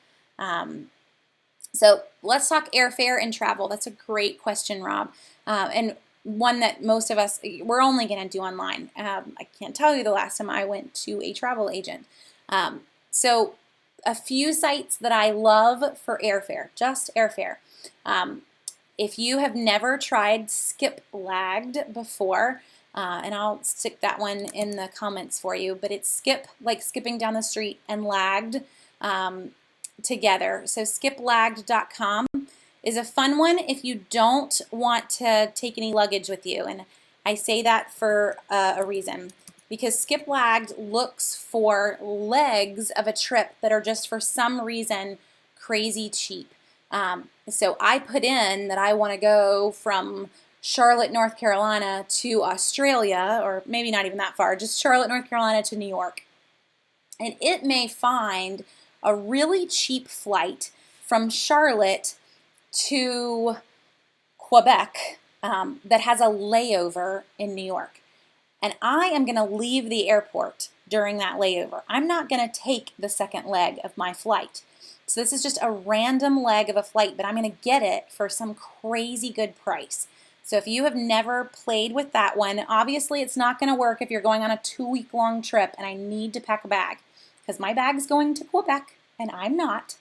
So let's talk airfare and travel. That's a great question, Rob, and one that most of us, we're only going to do online. I can't tell you the last time I went to a travel agent. So a few sites that I love for airfare, just airfare. If you have never tried Skiplagged before, and I'll stick that one in the comments for you, but it's skip, like skipping down the street, and lagged together. So skiplagged.com is a fun one if you don't want to take any luggage with you. And I say that for a reason. Because Skiplagged looks for legs of a trip that are just for some reason crazy cheap. So I put in that I want to go from Charlotte, North Carolina to Australia, or maybe not even that far, just Charlotte, North Carolina to New York. And it may find a really cheap flight from Charlotte to Quebec that has a layover in New York. And I am going to leave the airport during that layover. I'm not going to take the second leg of my flight. So this is just a random leg of a flight, but I'm going to get it for some crazy good price. So if you have never played with that one, obviously it's not going to work if you're going on a 2-week long trip and I need to pack a bag because my bag's going to Quebec and I'm not.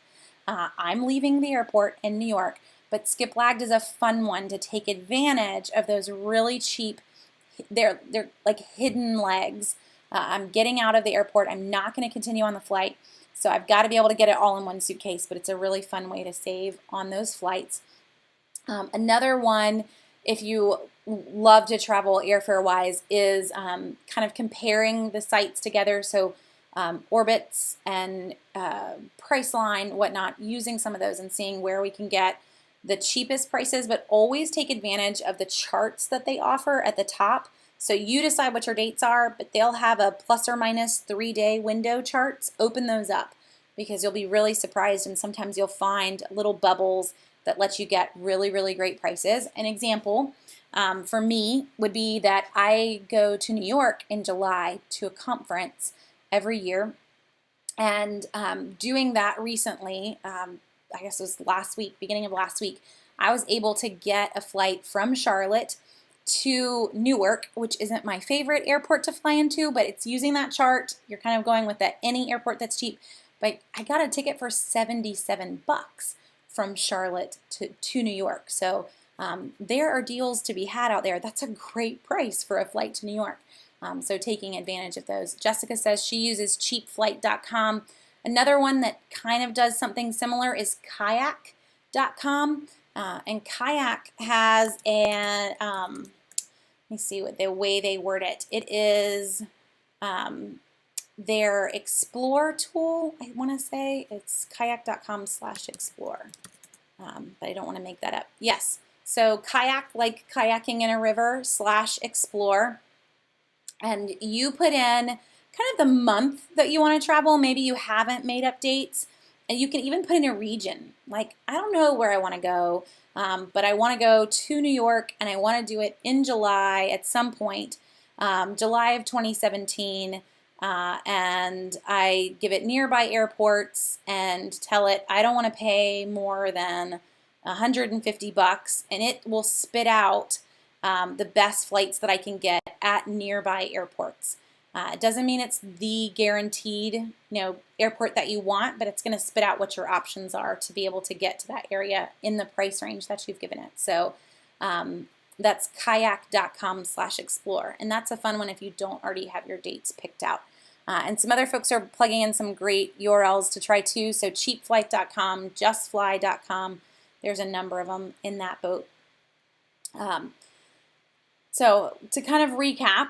I'm leaving the airport in New York, but Skip Lagged is a fun one to take advantage of those really cheap, they're like hidden legs. I'm getting out of the airport. I'm not going to continue on the flight, so I've got to be able to get it all in one suitcase, but it's a really fun way to save on those flights. Another one, if you love to travel airfare-wise, is kind of comparing the sites together. So Orbitz and Priceline, whatnot, using some of those and seeing where we can get the cheapest prices, but always take advantage of the charts that they offer at the top. So you decide what your dates are, but they'll have a plus or minus 3-day window charts. Open those up because you'll be really surprised, and sometimes you'll find little bubbles that let you get really, really great prices. An example for me would be that I go to New York in July to a conference every year, and doing that recently, I guess it was last week, beginning of last week, I was able to get a flight from Charlotte to Newark, which isn't my favorite airport to fly into, but it's using that chart. You're kind of going with that any airport that's cheap, but I got a ticket for $77 from Charlotte to New York. So there are deals to be had out there. That's a great price for a flight to New York. So taking advantage of those. Jessica says she uses cheapflight.com. Another one that kind of does something similar is kayak.com. And Kayak has a, let me see what the way they word it. It is their Explore tool, I want to say. It's kayak.com/explore. But I don't want to make that up. Yes. So kayak, like kayaking in a river /explore. And you put in kind of the month that you want to travel. Maybe you haven't made up dates. And you can even put in a region. Like, I don't know where I want to go, but I want to go to New York, and I want to do it in July at some point, July of 2017. And I give it nearby airports and tell it I don't want to pay more than $150, and it will spit out the best flights that I can get at nearby airports. It doesn't mean it's the guaranteed, airport that you want, but it's going to spit out what your options are to be able to get to that area in the price range that you've given it. So that's kayak.com/explore, and that's a fun one if you don't already have your dates picked out. And some other folks are plugging in some great URLs to try too. So cheapflight.com, justfly.com. There's a number of them in that boat. So to kind of recap,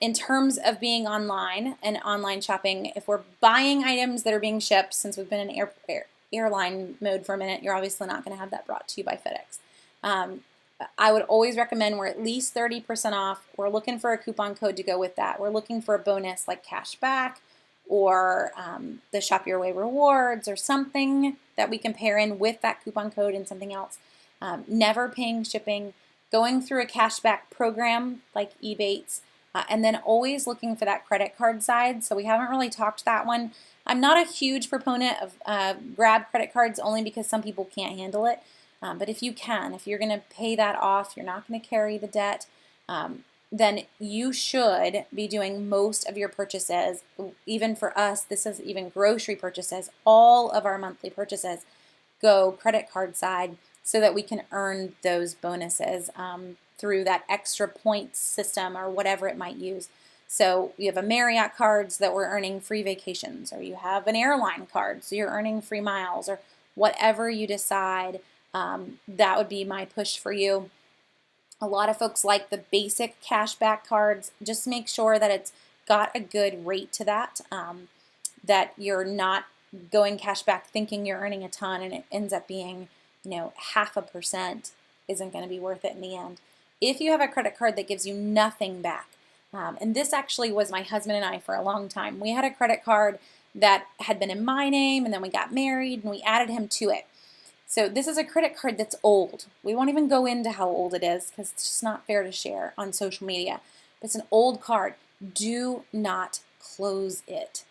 in terms of being online and online shopping, if we're buying items that are being shipped, since we've been in airline mode for a minute, you're obviously not going to have that brought to you by FedEx. I would always recommend we're at least 30% off. We're looking for a coupon code to go with that. We're looking for a bonus like cash back or the Shop Your Way rewards or something that we can pair in with that coupon code and something else. Never paying shipping, going through a cashback program like Ebates, and then always looking for that credit card side. So we haven't really talked that one. I'm not a huge proponent of grab credit cards only because some people can't handle it. But if you can, if you're going to pay that off, you're not going to carry the debt, then you should be doing most of your purchases. Even for us, this is even grocery purchases. All of our monthly purchases go credit card side so that we can earn those bonuses through that extra points system or whatever it might use. So you have a Marriott card so that we're earning free vacations, or you have an airline card so you're earning free miles, or whatever you decide. That would be my push for you. A lot of folks like the basic cashback cards. Just make sure that it's got a good rate to that, that you're not going cashback thinking you're earning a ton and it ends up being, 0.5% isn't going to be worth it in the end. If you have a credit card that gives you nothing back, and this actually was my husband and I for a long time. We had a credit card that had been in my name, and then we got married and we added him to it. So this is a credit card that's old. We won't even go into how old it is because it's just not fair to share on social media. But it's an old card. Do not close it.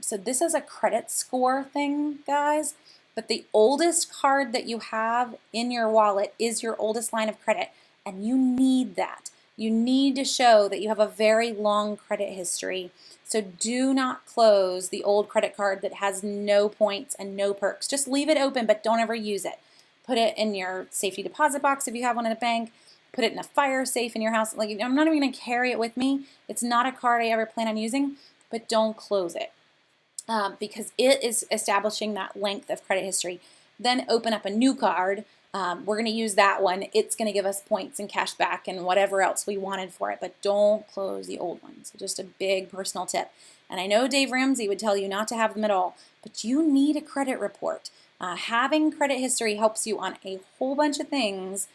So this is a credit score thing, guys. But the oldest card that you have in your wallet is your oldest line of credit. and you need that. You need to show that you have a very long credit history. So do not close the old credit card that has no points and no perks. Just leave it open, but don't ever use it. Put it in your safety deposit box if you have one at a bank. Put it in a fire safe in your house. Like, I'm not even going to carry it with me. It's not a card I ever plan on using, but don't close it because it is establishing that length of credit history. Then open up a new card. We're going to use that one. It's going to give us points and cash back and whatever else we wanted for it, but don't close the old one. So just a big personal tip. And I know Dave Ramsey would tell you not to have them at all, but you need a credit report. Having credit history helps you on a whole bunch of things.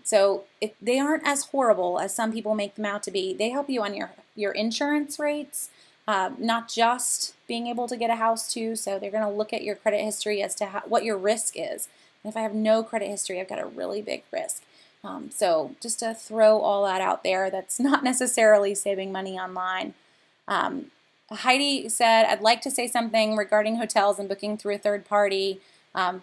So if they aren't as horrible as some people make them out to be, they help you on your insurance rates, not just being able to get a house too. So they're going to look at your credit history as to what your risk is. And if I have no credit history, I've got a really big risk. So just to throw all that out there, that's not necessarily saving money online. Heidi said, I'd like to say something regarding hotels and booking through a third party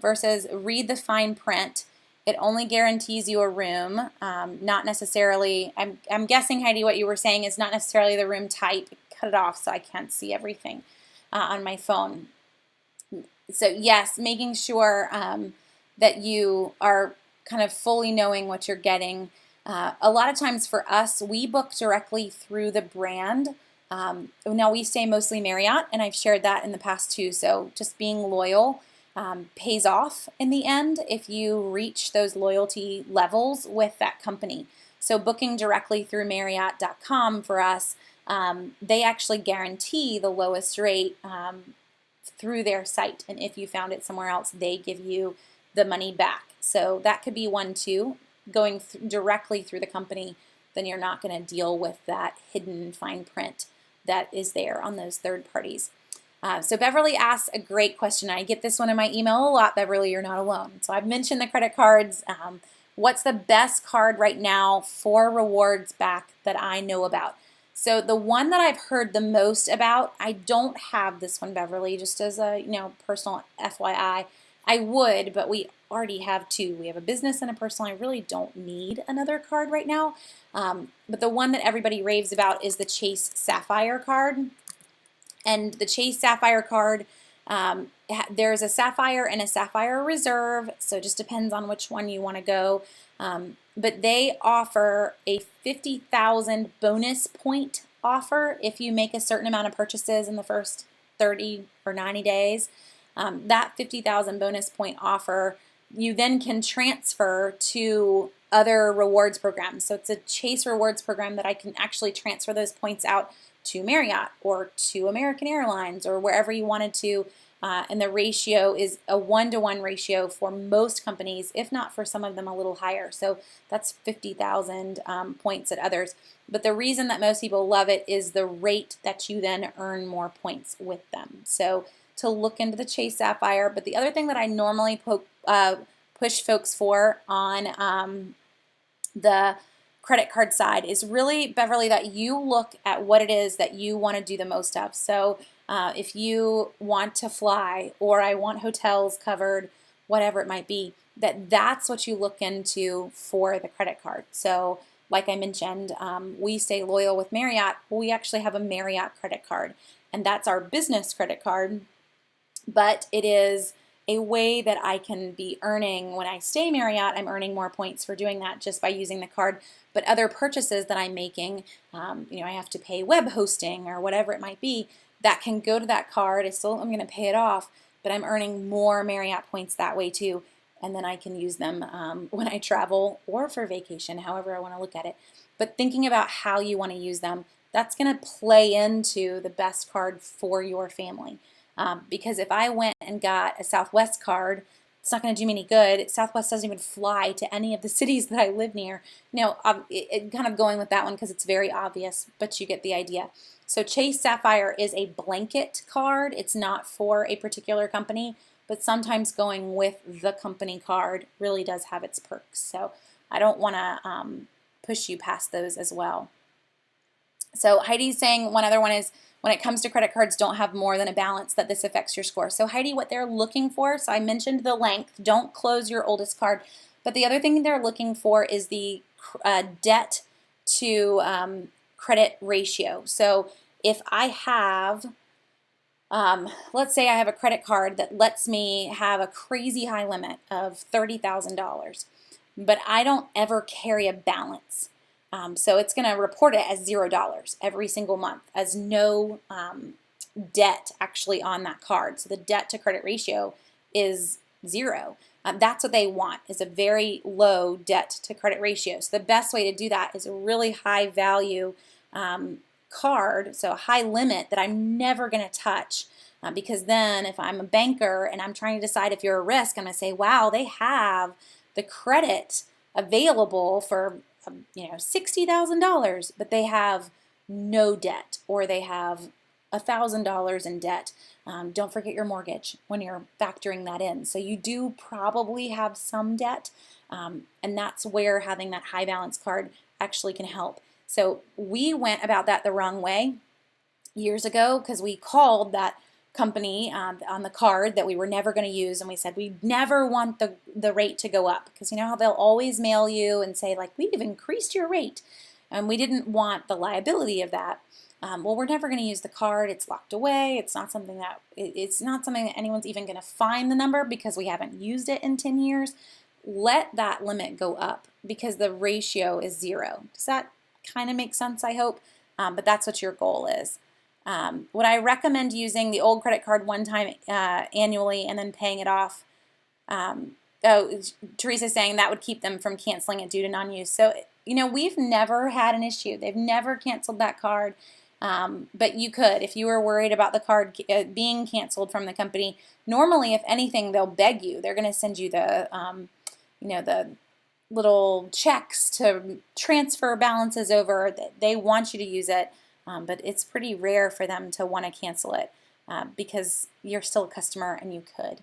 versus read the fine print. It only guarantees you a room, not necessarily, I'm guessing, Heidi, what you were saying is not necessarily the room type. Cut it off so I can't see everything on my phone. So yes, making sure that you are kind of fully knowing what you're getting. A lot of times for us, we book directly through the brand. Now we stay mostly Marriott, and I've shared that in the past too. So just being loyal pays off in the end if you reach those loyalty levels with that company. So booking directly through Marriott.com for us, they actually guarantee the lowest rate through their site. And if you found it somewhere else, they give you the money back. So that could be one too. Going directly through the company, then you're not going to deal with that hidden fine print that is there on those third parties. So Beverly asks a great question. I get this one in my email a lot, Beverly, you're not alone. So I've mentioned the credit cards. What's the best card right now for rewards back that I know about? So the one that I've heard the most about, I don't have this one, Beverly, just as a personal FYI. I would, but we already have two. We have a business and a personal. I really don't need another card right now. But the one that everybody raves about is the Chase Sapphire card. And the Chase Sapphire card, there's a Sapphire and a Sapphire Reserve, so it just depends on which one you want to go. But they offer a 50,000 bonus point offer if you make a certain amount of purchases in the first 30 or 90 days. That 50,000 bonus point offer, you then can transfer to other rewards programs. So it's a Chase rewards program that I can actually transfer those points out to Marriott or to American Airlines or wherever you wanted to. And the ratio is a 1-to-1 ratio for most companies, if not for some of them a little higher. So that's 50,000 points at others. But the reason that most people love it is the rate that you then earn more points with them. So to look into the Chase Sapphire. But the other thing that I normally push folks for on the credit card side is really, Beverly, that you look at what it is that you want to do the most of. So if you want to fly, or I want hotels covered, whatever it might be, that's what you look into for the credit card. So like I mentioned, we stay loyal with Marriott. We actually have a Marriott credit card, and that's our business credit card, but it is a way that I can be earning when I stay Marriott. I'm earning more points for doing that just by using the card. But other purchases that I'm making, I have to pay web hosting or whatever it might be, that can go to that card. I'm going to pay it off, but I'm earning more Marriott points that way too. And then I can use them when I travel or for vacation, however I want to look at it. But thinking about how you want to use them, that's going to play into the best card for your family. Because if I went and got a Southwest card, it's not going to do me any good. Southwest doesn't even fly to any of the cities that I live near. Kind of going with that one because it's very obvious, but you get the idea. So Chase Sapphire is a blanket card. It's not for a particular company, but sometimes going with the company card really does have its perks. So I don't want to push you past those as well. So Heidi's saying one other one is, when it comes to credit cards, don't have more than a balance, that this affects your score. So Heidi, what they're looking for, so I mentioned the length, don't close your oldest card, but the other thing they're looking for is the debt to credit ratio. So if I have, let's say I have a credit card that lets me have a crazy high limit of $30,000, but I don't ever carry a balance. So it's going to report it as $0 every single month, as no debt actually on that card. So the debt to credit ratio is 0. That's what they want, is a very low debt to credit ratio. So the best way to do that is a really high value card, so a high limit that I'm never going to touch. Because then if I'm a banker and I'm trying to decide if you're a risk, I'm going to say, wow, they have the credit available for $60,000, but they have no debt, or they have $1,000 in debt. Don't forget your mortgage when you're factoring that in. So you do probably have some debt, and that's where having that high balance card actually can help. So we went about that the wrong way years ago, because we called that company on the card that we were never going to use, and we said we never want the rate to go up, because you know how they'll always mail you and say, like, we've increased your rate, and we didn't want the liability of that. Well, we're never going to use the card. It's locked away. It's not something that anyone's even going to find the number, because we haven't used it in 10 years. Let that limit go up, because the ratio is 0. Does that kind of make sense? I hope. But that's what your goal is. Would I recommend using the old credit card one time annually and then paying it off? Teresa's saying that would keep them from canceling it due to non-use. So, we've never had an issue. They've never canceled that card. But you could, if you were worried about the card being canceled from the company. Normally, if anything, they'll beg you. They're going to send you the little checks to transfer balances over. They want you to use it. But it's pretty rare for them to want to cancel it because you're still a customer and you could.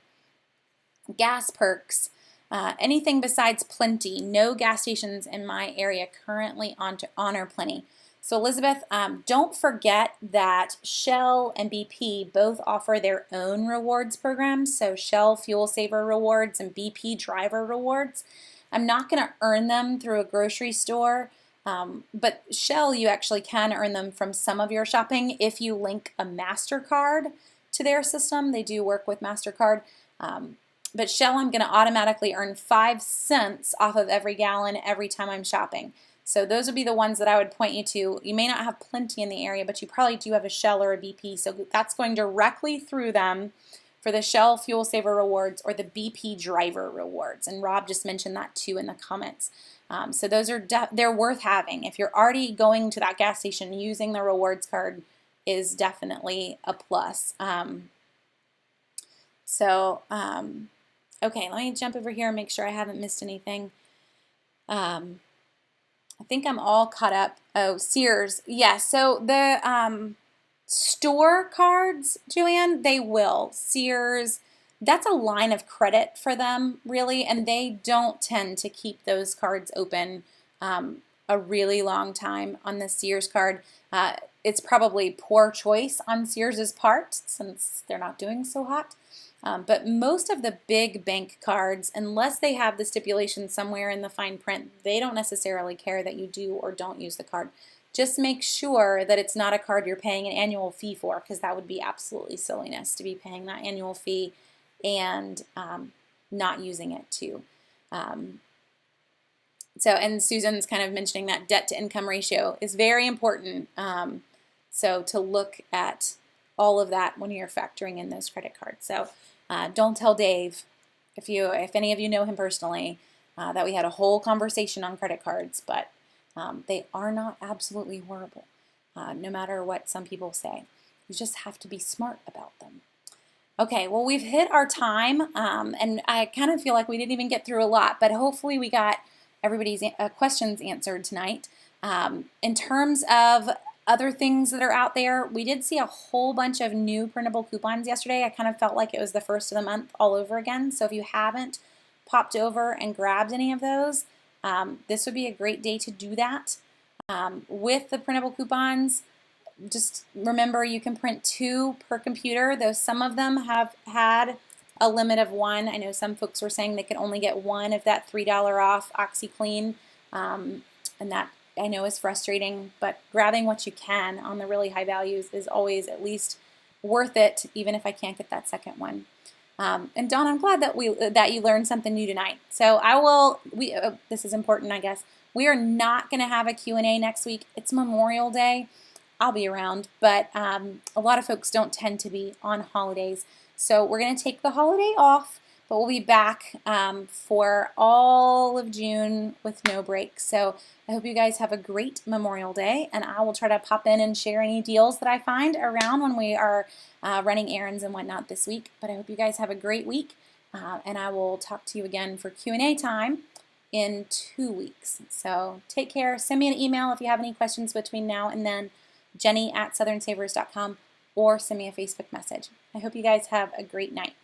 Gas perks, anything besides Plenty. No gas stations in my area currently honor Plenty. So Elizabeth, don't forget that Shell and BP both offer their own rewards programs. So Shell Fuel Saver Rewards and BP Driver Rewards. I'm not going to earn them through a grocery store. But Shell, you actually can earn them from some of your shopping if you link a MasterCard to their system. They do work with MasterCard. But Shell, I'm going to automatically earn 5 cents off of every gallon every time I'm shopping. So those would be the ones that I would point you to. You may not have Plenty in the area, but you probably do have a Shell or a BP. So that's going directly through them for the Shell Fuel Saver Rewards or the BP Driver Rewards. And Rob just mentioned that too in the comments. So those are they're worth having. If you're already going to that gas station, using the rewards card is definitely a plus. Okay, let me jump over here and make sure I haven't missed anything. I think I'm all caught up. Oh, Sears. Yeah, so the store cards, Joanne, they will. Sears, that's a line of credit for them, really, and they don't tend to keep those cards open a really long time on the Sears card. It's probably poor choice on Sears's part, since they're not doing so hot. But most of the big bank cards, unless they have the stipulation somewhere in the fine print, they don't necessarily care that you do or don't use the card. Just make sure that it's not a card you're paying an annual fee for, because that would be absolutely silliness to be paying that annual fee and not using it too. And Susan's kind of mentioning that debt to income ratio is very important. So to look at all of that when you're factoring in those credit cards. So don't tell Dave, if any of you know him personally, that we had a whole conversation on credit cards, but they are not absolutely horrible, no matter what some people say. You just have to be smart about them. Okay, well, we've hit our time, and I kind of feel like we didn't even get through a lot, but hopefully we got everybody's questions answered tonight. In terms of other things that are out there, we did see a whole bunch of new printable coupons yesterday. I kind of felt like it was the first of the month all over again, so if you haven't popped over and grabbed any of those, this would be a great day to do that. With the printable coupons, just remember you can print 2 per computer, though some of them have had a limit of 1. I know some folks were saying they could only get 1 of that $3 off OxyClean. And that I know is frustrating, but grabbing what you can on the really high values is always at least worth it, even if I can't get that second one. And Dawn, I'm glad that you learned something new tonight. So I will. This is important, I guess. We are not going to have a Q&A next week. It's Memorial Day. I'll be around, but a lot of folks don't tend to be on holidays. So we're going to take the holiday off, but we'll be back for all of June with no break. So I hope you guys have a great Memorial Day, and I will try to pop in and share any deals that I find around when we are running errands and whatnot this week. But I hope you guys have a great week, and I will talk to you again for Q&A time in 2 weeks. So take care. Send me an email if you have any questions between now and then, Jenny@southernsavers.com, or send me a Facebook message. I hope you guys have a great night.